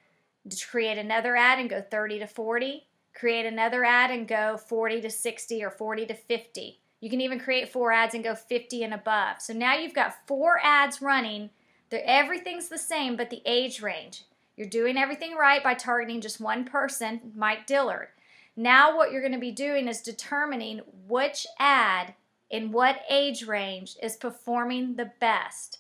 to create another ad and go 30 to 40, create another ad and go 40 to 60 or 40 to 50. You can even create 4 ads and go 50 and above. So now you've got 4 ads running. Everything's the same, but the age range. You're doing everything right by targeting just one person, Mike Dillard. Now what you're going to be doing is determining which ad in what age range is performing the best.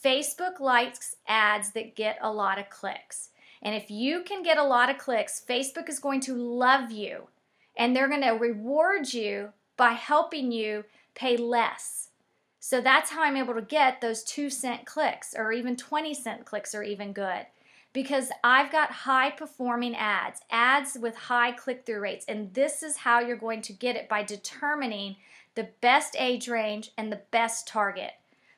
Facebook likes ads that get a lot of clicks. And if you can get a lot of clicks, Facebook is going to love you. And they're going to reward you by helping you pay less. So that's how I'm able to get those 2-cent clicks, or even 20-cent clicks are even good. Because I've got high performing ads, ads with high click-through rates. And this is how you're going to get it, by determining the best age range and the best target.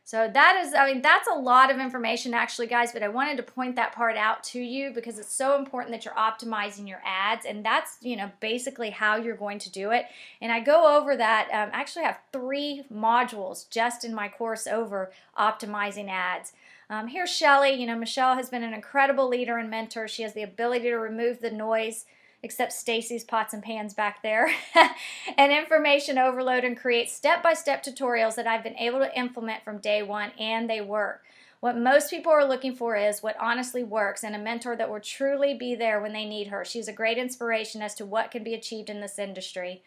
So that's a lot of information actually, guys, but I wanted to point that part out to you because it's so important that you're optimizing your ads, and that's, basically how you're going to do it. And I go over that. I actually have 3 modules just in my course over optimizing ads. Here's Shelly. Michelle has been an incredible leader and mentor. She has the ability to remove the noise, except Stacy's pots and pans back there, and information overload, and create step-by-step tutorials that I've been able to implement from day one, and they work. What most people are looking for is what honestly works, and a mentor that will truly be there when they need her. She's a great inspiration as to what can be achieved in this industry.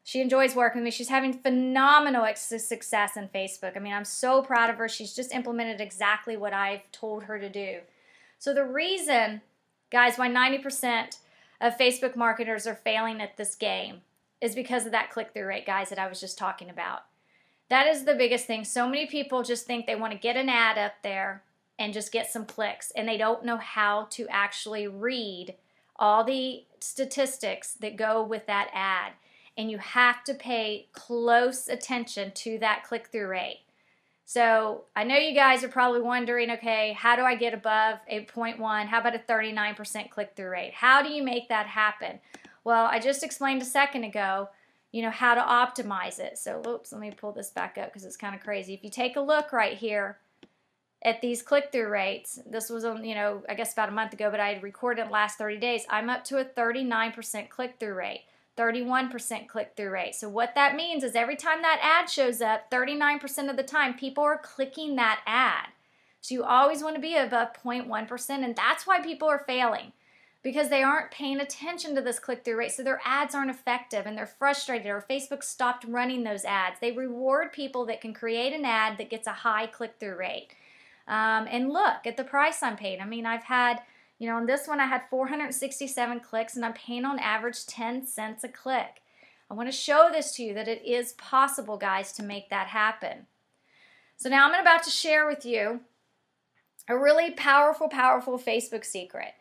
She enjoys working with me. She's having phenomenal success in Facebook. I'm so proud of her. She's just implemented exactly what I've told her to do. So the reason, guys, why 90% of Facebook marketers are failing at this game is because of that click-through rate, guys, that I was just talking about. That is the biggest thing. So many people just think they want to get an ad up there and just get some clicks, and they don't know how to actually read all the statistics that go with that ad. And you have to pay close attention to that click-through rate. So I know you guys are probably wondering, okay, how do I get above 8.1? How about a 39% click-through rate? How do you make that happen? Well, I just explained a second ago, how to optimize it. So, oops, let me pull this back up because it's kind of crazy. If you take a look right here at these click-through rates, this was, I guess about a month ago, but I had recorded in the last 30 days. I'm up to a 39% click-through rate. 31% click-through rate. So what that means is every time that ad shows up, 39% of the time, people are clicking that ad. So you always want to be above 0.1%, and that's why people are failing, because they aren't paying attention to this click-through rate, so their ads aren't effective, and they're frustrated, or Facebook stopped running those ads. They reward people that can create an ad that gets a high click-through rate. And look at the price I'm paying. I've had, on this one I had 467 clicks, and I'm paying on average 10 cents a click. I want to show this to you that it is possible, guys, to make that happen. So now I'm about to share with you a really powerful Facebook secret.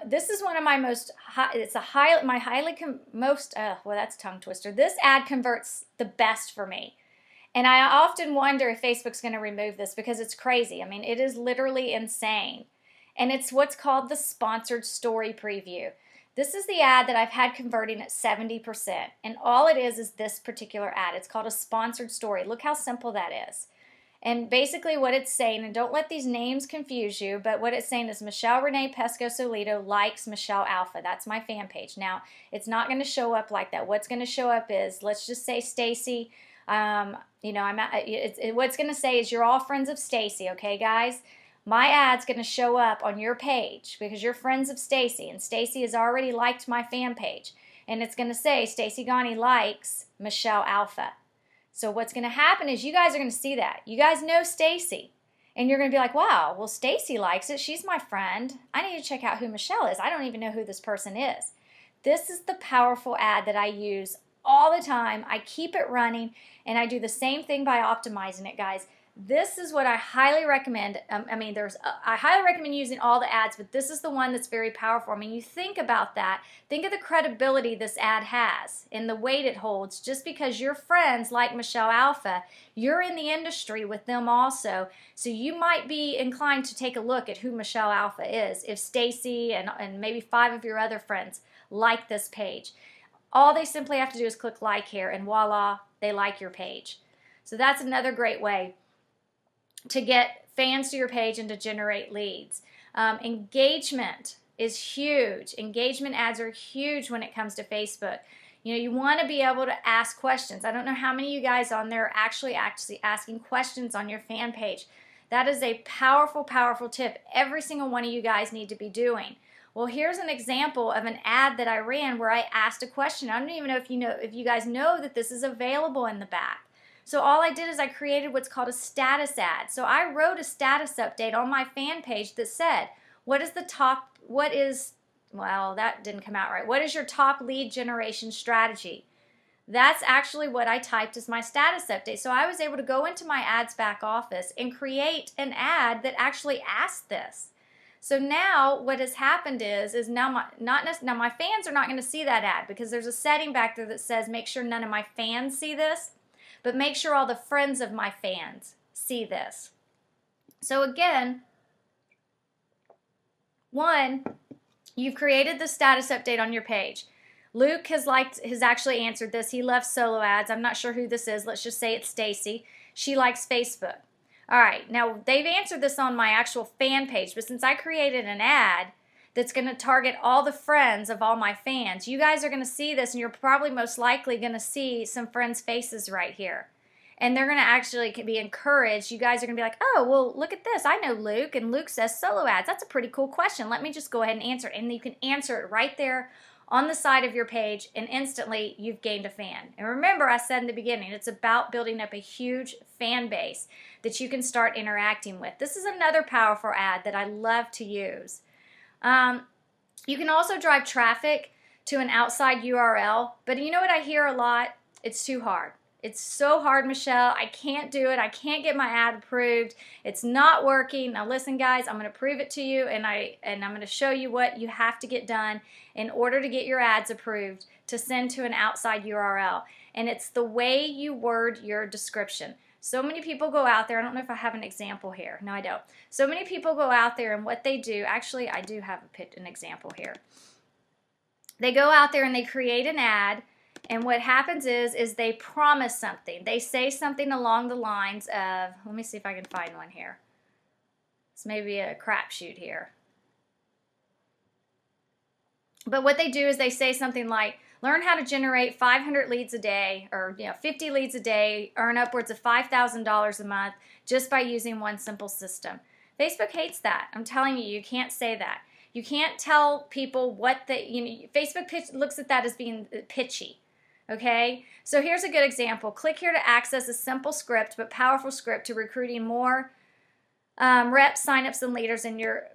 This is one of my most, that's a tongue twister. This ad converts the best for me. And I often wonder if Facebook's going to remove this because it's crazy. It is literally insane. And it's what's called the sponsored story preview. This is the ad that I've had converting at 70%. And all it is this particular ad. It's called a sponsored story. Look how simple that is. And basically what it's saying, and don't let these names confuse you, but what it's saying is Michelle Renee Pescosolido likes Michelle Alpha. That's my fan page. Now, it's not going to show up like that. What's going to show up is, let's just say Staci. What's going to say is you're all friends of Staci, okay, guys? My ad's going to show up on your page because you're friends of Staci, and Staci has already liked my fan page. and it's going to say Staci Gauny likes Michelle Alpha. So what's going to happen is you guys are going to see that. You guys know Staci, and you're going to be like, wow, well, Staci likes it. She's my friend. I need to check out who Michelle is. I don't even know who this person is. This is the powerful ad that I use all the time. I keep it running, and I do the same thing by optimizing it, guys. This is what I highly recommend. I highly recommend using all the ads, but this is the one that's very powerful. I mean, you think about that. Think of the credibility this ad has and the weight it holds. Just because your friends like Michelle Alpha, you're in the industry with them also. So you might be inclined to take a look at who Michelle Alpha is if Staci and maybe 5 of your other friends like this page. All they simply have to do is click like here, and voila, they like your page. So that's another great way to get fans to your page and to generate leads. Engagement is huge. Engagement ads are huge when it comes to Facebook. You know, you want to be able to ask questions. I don't know how many of you guys on there are actually asking questions on your fan page. That is a powerful, powerful tip. Every single one of you guys need to be doing. Well, here's an example of an ad that I ran where I asked a question. I don't even know if you guys know that this is available in the back. So all I did is I created what's called a status ad. So I wrote a status update on my fan page that said, well, that didn't come out right. What is your top lead generation strategy? That's actually what I typed as my status update. So I was able to go into my ads back office and create an ad that actually asked this. So now what has happened is now my fans are not going to see that ad because there's a setting back there that says make sure none of my fans see this. But make sure all the friends of my fans see this. So again, 1, you've created the status update on your page. Luke has actually answered this. He loves solo ads. I'm not sure who this is. Let's just say it's Staci. She likes Facebook. All right, now they've answered this on my actual fan page, but since I created an ad that's going to target all the friends of all my fans. You guys are going to see this, and you're probably most likely going to see some friends' faces right here. And they're going to actually be encouraged. You guys are going to be like, oh, well, look at this. I know Luke, and Luke says solo ads. That's a pretty cool question. Let me just go ahead and answer it. And you can answer it right there on the side of your page, and instantly you've gained a fan. And remember, I said in the beginning, it's about building up a huge fan base that you can start interacting with. This is another powerful ad that I love to use. You can also drive traffic to an outside URL, but you know what I hear a lot? It's too hard. It's so hard, Michelle. I can't do it. I can't get my ad approved. It's not working. Now listen, guys, I'm going to prove it to you, and I'm going to show you what you have to get done in order to get your ads approved to send to an outside URL. And it's the way you word your description. So many people go out there. I don't know if I have an example here. No, I don't. So many people go out there, and what they do, actually, I do have an example here. They go out there and they create an ad, and what happens is they promise something. They say something along the lines of, let me see if I can find one here. It's maybe a crapshoot here. But what they do is they say something like, learn how to generate 500 leads a day, or 50 leads a day, earn upwards of $5,000 a month just by using one simple system. Facebook hates that. I'm telling you, you can't say that. You can't tell people what Facebook looks at that as being pitchy. Okay, so here's a good example. Click here to access a simple script but powerful script to recruiting more reps, signups, and leaders in your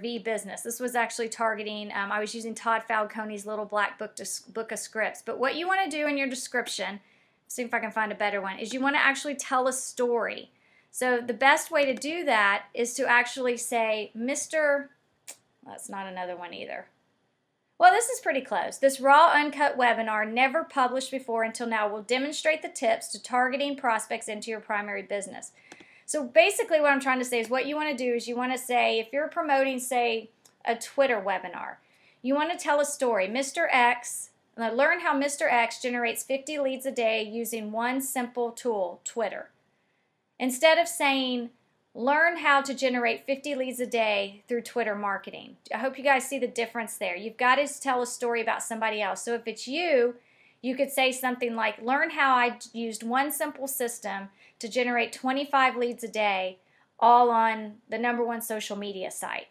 V business. This was actually targeting. I was using Todd Falcone's little black book of scripts. But what you want to do in your description, see if I can find a better one, is you want to actually tell a story. So the best way to do that is to actually say, Mr. That's not another one either. Well, this is pretty close. This raw, uncut webinar, never published before until now, will demonstrate the tips to targeting prospects into your primary business. So basically what I'm trying to say is what you want to do is you want to say, if you're promoting, say, a Twitter webinar, you want to tell a story. Mr. X, learn how Mr. X generates 50 leads a day using one simple tool, Twitter. Instead of saying, learn how to generate 50 leads a day through Twitter marketing. I hope you guys see the difference there. You've got to tell a story about somebody else. So if it's you, you could say something like, learn how I used one simple system to generate 25 leads a day, all on the #1 social media site.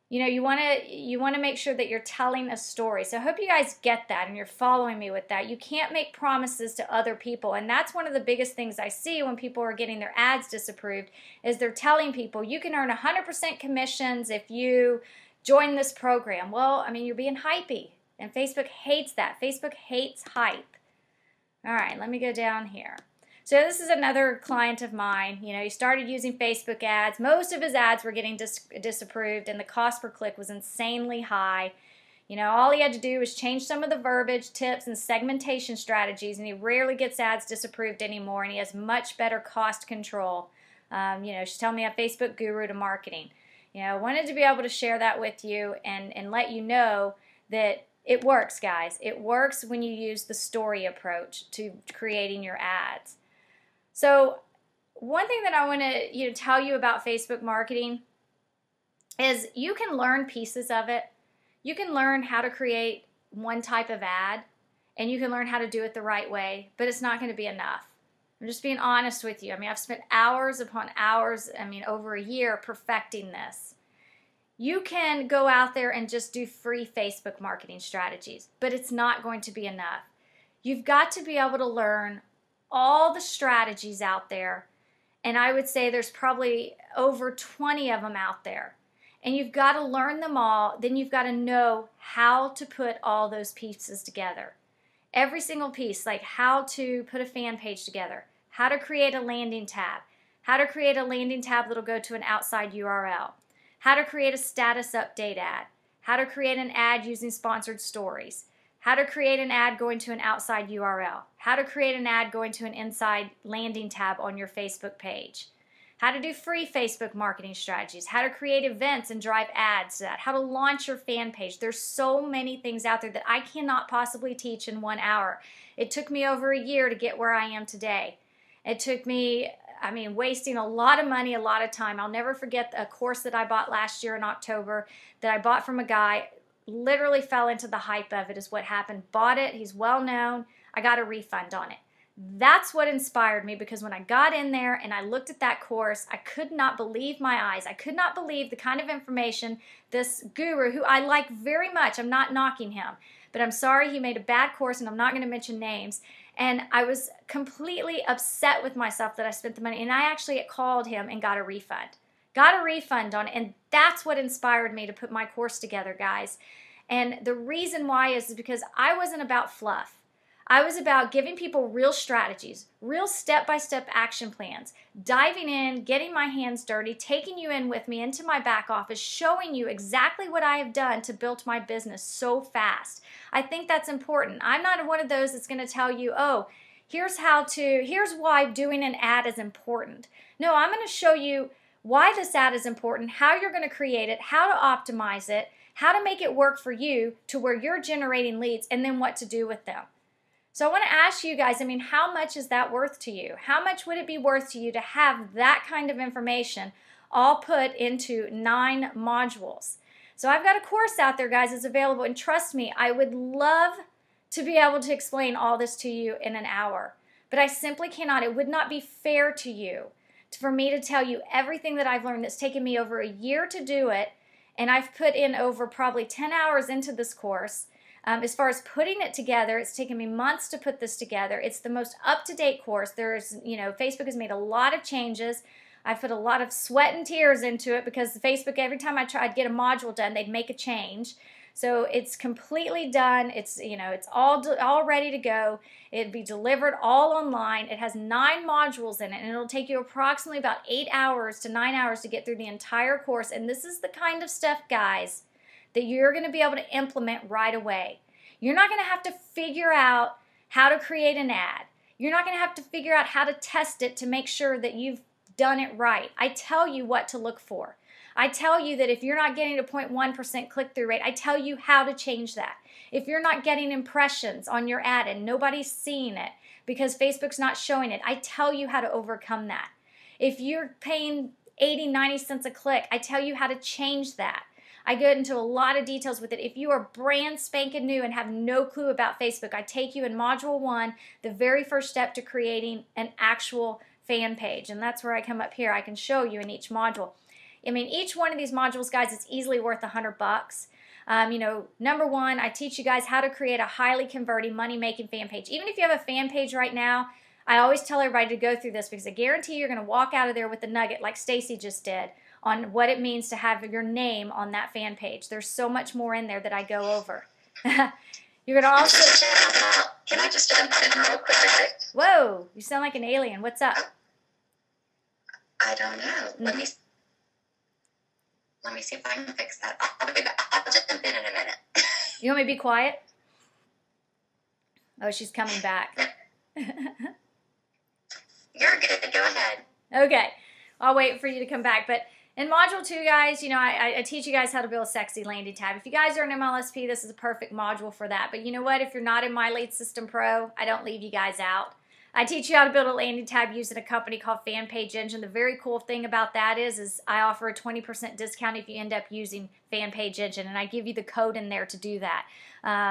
You know, you want to make sure that you're telling a story. So I hope you guys get that and you're following me with that. You can't make promises to other people, and that's one of the biggest things I see when people are getting their ads disapproved is they're telling people you can earn 100% commissions if you join this program. Well, I mean, you're being hypey, and Facebook hates that. Facebook hates hype. All right, let me go down here. So this is another client of mine. You know, he started using Facebook ads. Most of his ads were getting disapproved, and the cost per click was insanely high. You know, all he had to do was change some of the verbiage, tips, and segmentation strategies, and he rarely gets ads disapproved anymore, and he has much better cost control. You know, she's telling me a Facebook guru to marketing. You know, I wanted to be able to share that with you and let you know that it works, guys. It works when you use the story approach to creating your ads. So one thing that I want to tell you about Facebook marketing is you can learn pieces of it. You can learn how to create one type of ad, and you can learn how to do it the right way, but it's not going to be enough. I'm just being honest with you. I mean, I've spent hours upon hours, over a year perfecting this. You can go out there and just do free Facebook marketing strategies, but it's not going to be enough. You've got to be able to learn all the strategies out there, and I would say there's probably over 20 of them out there, and you've got to learn them all. Then you've got to know how to put all those pieces together, every single piece, like how to put a fan page together, how to create a landing tab, how to create a landing tab that'll go to an outside URL, how to create a status update ad, how to create an ad using sponsored stories, how to create an ad going to an outside URL, how to create an ad going to an inside landing tab on your Facebook page, how to do free Facebook marketing strategies, how to create events and drive ads to that, how to launch your fan page. There's so many things out there that I cannot possibly teach in 1 hour. It took me over a year to get where I am today. It took me, wasting a lot of money, a lot of time. I'll never forget a course that I bought last year in October that I bought from a guy. Literally fell into the hype of it is what happened. Bought it. He's well known. I got a refund on it. That's what inspired me, because when I got in there and I looked at that course, I could not believe my eyes. I could not believe the kind of information this guru, who I like very much, I'm not knocking him, but I'm sorry he made a bad course, and I'm not going to mention names. And I was completely upset with myself that I spent the money, and I actually called him and got a refund. Got a refund on it, and that's what inspired me to put my course together, guys. And the reason why is because I wasn't about fluff. I was about giving people real strategies, real step-by-step action plans, diving in, getting my hands dirty, taking you in with me into my back office, showing you exactly what I have done to build my business so fast. I think that's important. I'm not one of those that's going to tell you, oh, here's why doing an ad is important. No, I'm going to show you why this ad is important, how you're going to create it, how to optimize it, how to make it work for you to where you're generating leads, and then what to do with them. So I want to ask you guys, how much is that worth to you? How much would it be worth to you to have that kind of information all put into 9 modules? So I've got a course out there, guys, that's available, and trust me, I would love to be able to explain all this to you in an hour, but I simply cannot. It would not be fair to you for me to tell you everything that I've learned that's taken me over a year to do it, and I've put in over probably 10 hours into this course. As far as putting it together, it's taken me months to put this together. It's the most up-to-date course. Facebook has made a lot of changes. I've put a lot of sweat and tears into it because Facebook, every time I tried to get a module done, they'd make a change. So it's completely done. It's all ready to go. It'd be delivered all online. It has 9 modules in it, and it'll take you approximately about 8 hours to 9 hours to get through the entire course. And this is the kind of stuff, guys, that you're going to be able to implement right away. You're not going to have to figure out how to create an ad. You're not going to have to figure out how to test it to make sure that you've done it right. I tell you what to look for. I tell you that if you're not getting a 0.1% click-through rate, I tell you how to change that. If you're not getting impressions on your ad and nobody's seeing it because Facebook's not showing it, I tell you how to overcome that. If you're paying 80, 90 cents a click, I tell you how to change that. I get into a lot of details with it. If you are brand spanking new and have no clue about Facebook, I take you in Module 1, the very first step to creating an actual fan page. And that's where I come up here. I can show you in each module. I mean, each one of these modules, guys, is easily worth $100. Number one, I teach you guys how to create a highly converting, money-making fan page. Even if you have a fan page right now, I always tell everybody to go through this because I guarantee you're going to walk out of there with a nugget like Staci just did on what it means to have your name on that fan page. There's so much more in there that I go over. You're going to also... Can I just jump in real quick? Whoa, you sound like an alien. What's up? I don't know. Let me see if I can fix that. I'll jump in a minute. You want me to be quiet? Oh, she's coming back. You're good. Go ahead. Okay. I'll wait for you to come back. But in Module 2, guys, I teach you guys how to build a sexy landing tab. If you guys are an MLSP, this is a perfect module for that. But you know what? If you're not in My Lead System Pro, I don't leave you guys out. I teach you how to build a landing tab using a company called Fan Page Engine. The very cool thing about that is I offer a 20% discount if you end up using Fan Page Engine, and I give you the code in there to do that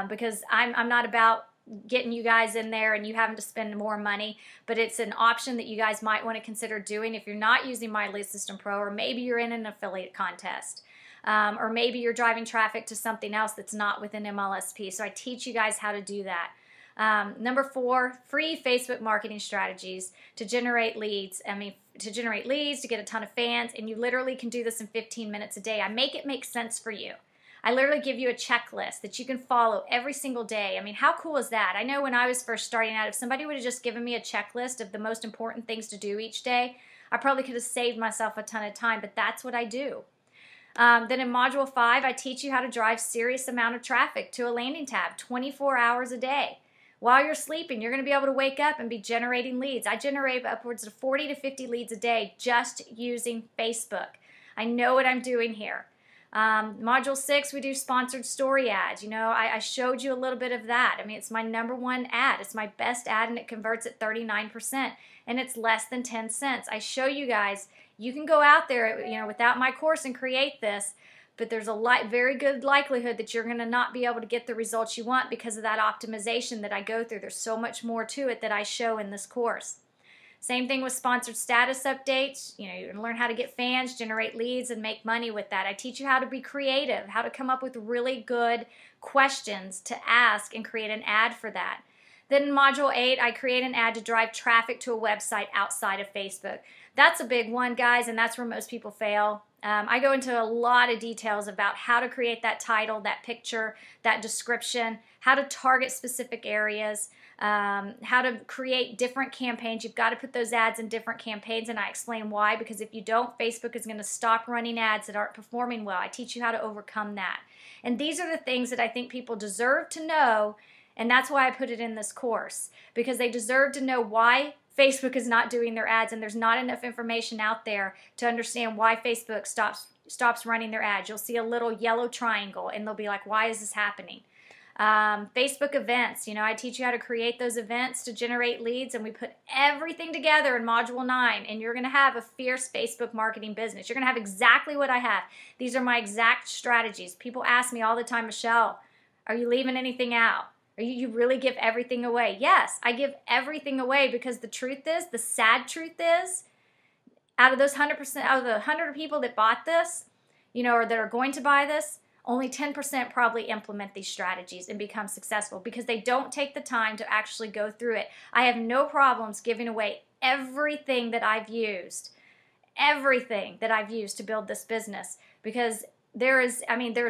because I'm not about getting you guys in there and you having to spend more money, but it's an option that you guys might want to consider doing if you're not using My Lead System Pro, or maybe you're in an affiliate contest. Or maybe you're driving traffic to something else that's not within MLSP. So I teach you guys how to do that. Number 4, free Facebook marketing strategies to generate leads. To get a ton of fans, and you literally can do this in 15 minutes a day. I make it make sense for you. I literally give you a checklist that you can follow every single day. I mean, how cool is that? I know when I was first starting out, if somebody would have just given me a checklist of the most important things to do each day, I probably could have saved myself a ton of time, but that's what I do. Then in Module 5, I teach you how to drive serious amount of traffic to a landing tab 24 hours a day. While you're sleeping, you're going to be able to wake up and be generating leads. I generate upwards of 40 to 50 leads a day just using Facebook. I know what I'm doing here. Module 6, we do sponsored story ads. I showed you a little bit of that. I mean, it's my number one ad. It's my best ad, and it converts at 39%, and it's less than 10 cents. I show you guys, you can go out there, without my course and create this, but there's a very good likelihood that you're going to not be able to get the results you want because of that optimization that I go through. There's so much more to it that I show in this course. Same thing with sponsored status updates. You're going to learn how to get fans, generate leads, and make money with that. I teach you how to be creative, how to come up with really good questions to ask and create an ad for that. Then in Module 8, I create an ad to drive traffic to a website outside of Facebook. That's a big one, guys, and that's where most people fail. I go into a lot of details about how to create that title, that picture, that description, how to target specific areas, how to create different campaigns. You've got to put those ads in different campaigns, and I explain why, because if you don't, Facebook is going to stop running ads that aren't performing well. I teach you how to overcome that. And these are the things that I think people deserve to know, and that's why I put it in this course, because they deserve to know why Facebook is not doing their ads, and there's not enough information out there to understand why Facebook stops running their ads. You'll see a little yellow triangle, and they'll be like, why is this happening? Facebook events, I teach you how to create those events to generate leads, and we put everything together in Module 9, and you're going to have a fierce Facebook marketing business. You're going to have exactly what I have. These are my exact strategies. People ask me all the time, Michelle, are you leaving anything out? You really give everything away? Yes, I give everything away, because the truth is, the sad truth is, out of those 100%, out of the 100 people that bought this, or that are going to buy this, only 10% probably implement these strategies and become successful because they don't take the time to actually go through it. I have no problems giving away everything that I've used to build this business, because there's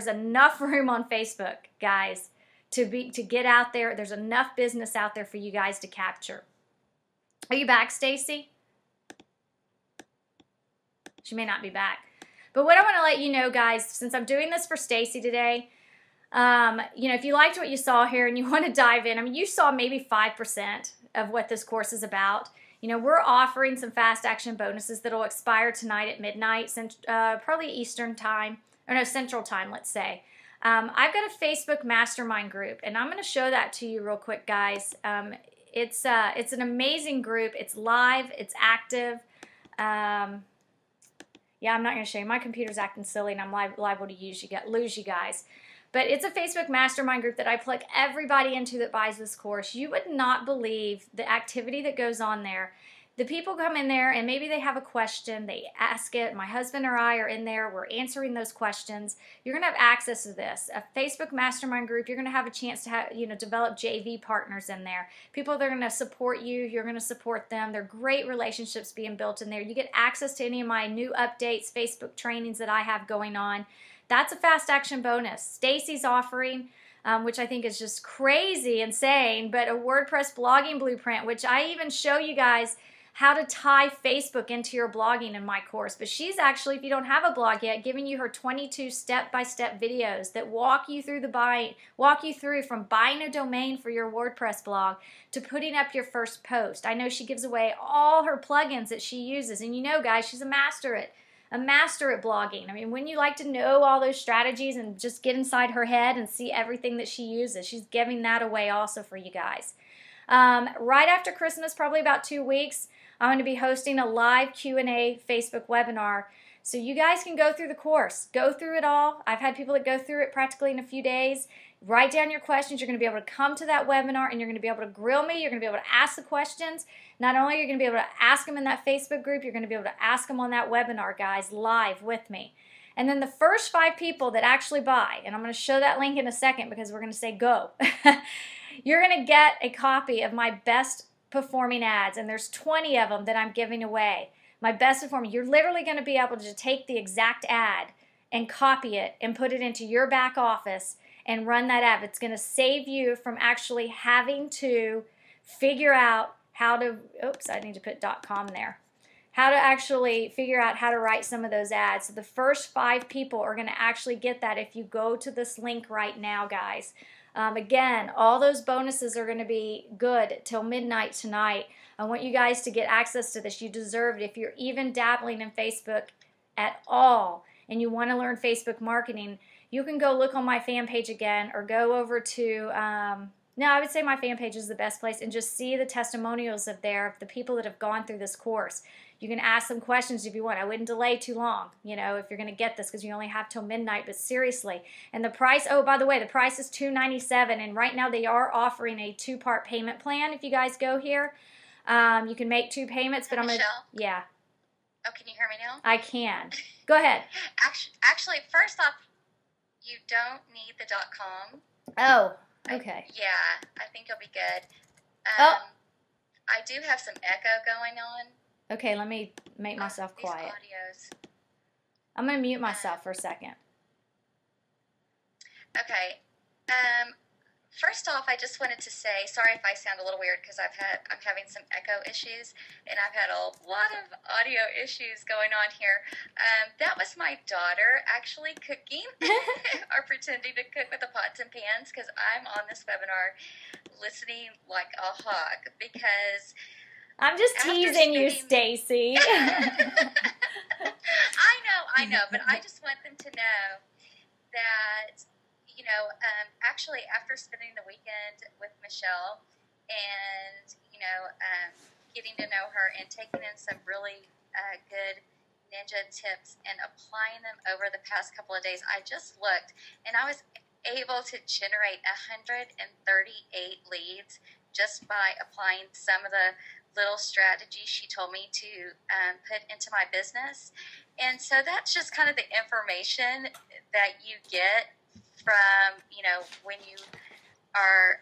enough room on Facebook, guys, to get out there. There's enough business out there for you guys to capture. Are you back, Staci? She may not be back. But what I want to let you know, guys, since I'm doing this for Staci today, if you liked what you saw here and you want to dive in, you saw maybe 5% of what this course is about. We're offering some fast action bonuses that will expire tonight at midnight, probably Eastern time, or no, Central time, let's say. I've got a Facebook mastermind group, and I'm going to show that to you real quick, guys. It's an amazing group. It's live. It's active. Yeah, I'm not going to show you. My computer's acting silly, and I'm liable to lose you guys. But it's a Facebook mastermind group that I plug everybody into that buys this course. You would not believe the activity that goes on there. the people come in there and maybe they have a question, they ask it. My husband or I are in there, we're answering those questions. You're going to have access to this. A Facebook mastermind group, you're going to have a chance to have, develop JV partners in there. People that are going to support you, you're going to support them. They're great relationships being built in there. You get access to any of my new updates, Facebook trainings that I have going on. That's a fast action bonus. Staci's offering, which I think is just crazy insane, but a WordPress blogging blueprint, which I even show you guys how to tie Facebook into your blogging in my course. But she's actually, if you don't have a blog yet, giving you her 22 step-by-step videos that walk you through from buying a domain for your WordPress blog to putting up your first post. I know she gives away all her plugins that she uses, and guys, she's a master at blogging. I mean, when you like to know all those strategies and just get inside her head and see everything that she uses, she's giving that away also for you guys. Right after Christmas, probably about 2 weeks, I'm going to be hosting a live Q&A Facebook webinar. So you guys can go through the course, go through it all. I've had people that go through it practically in a few days. Write down your questions. You're going to be able to come to that webinar and you're going to be able to grill me. You're going to be able to ask the questions. Not only are you going to be able to ask them in that Facebook group, you're going to be able to ask them on that webinar, guys, live with me. And then the first 5 people that actually buy, and I'm going to show that link in a second because we're going to say go, you're going to get a copy of my best performing ads, and there's 20 of them that I'm giving away. My best performing. You're literally going to be able to take the exact ad and copy it and put it into your back office and run that ad. It's going to save you from actually having to figure out how to, I need to put .com there. How to actually figure out how to write some of those ads. So the first 5 people are going to actually get that if you go to this link right now, guys. Again, all those bonuses are going to be good till midnight tonight. I want you guys to get access to this. You deserve it. If you're even dabbling in Facebook at all and you want to learn Facebook marketing, you can go look on my fan page again or go over to, no, I would say my fan page is the best place, and just see the testimonials of the people that have gone through this course. You can ask them questions if you want. I wouldn't delay too long, if you're going to get this, because you only have till midnight, but seriously. And the price, by the way, the price is $297, and right now they are offering a 2-part payment plan if you guys go here. You can make 2 payments, but I'm going to, yeah. Oh, can you hear me now? I can. Go ahead. Actually, first off, you don't need the .com. Oh, okay. Yeah, I think you'll be good. I do have some echo going on. Okay, let me make myself quiet. These audios. I'm going to mute myself for a second. Okay. First off, I just wanted to say, sorry if I sound a little weird because I'm having some echo issues, and I've had a lot of audio issues going on here. That was my daughter actually cooking or pretending to cook with the pots and pans, because I'm on this webinar listening like a hawk, because I'm just teasing you, Staci. I know, but I just want them to know that, actually after spending the weekend with Michelle and, getting to know her and taking in some really good ninja tips and applying them over the past couple of days, I just looked and I was able to generate 138 leads just by applying some of the little strategies she told me to put into my business. And so that's just kind of the information that you get from, when you are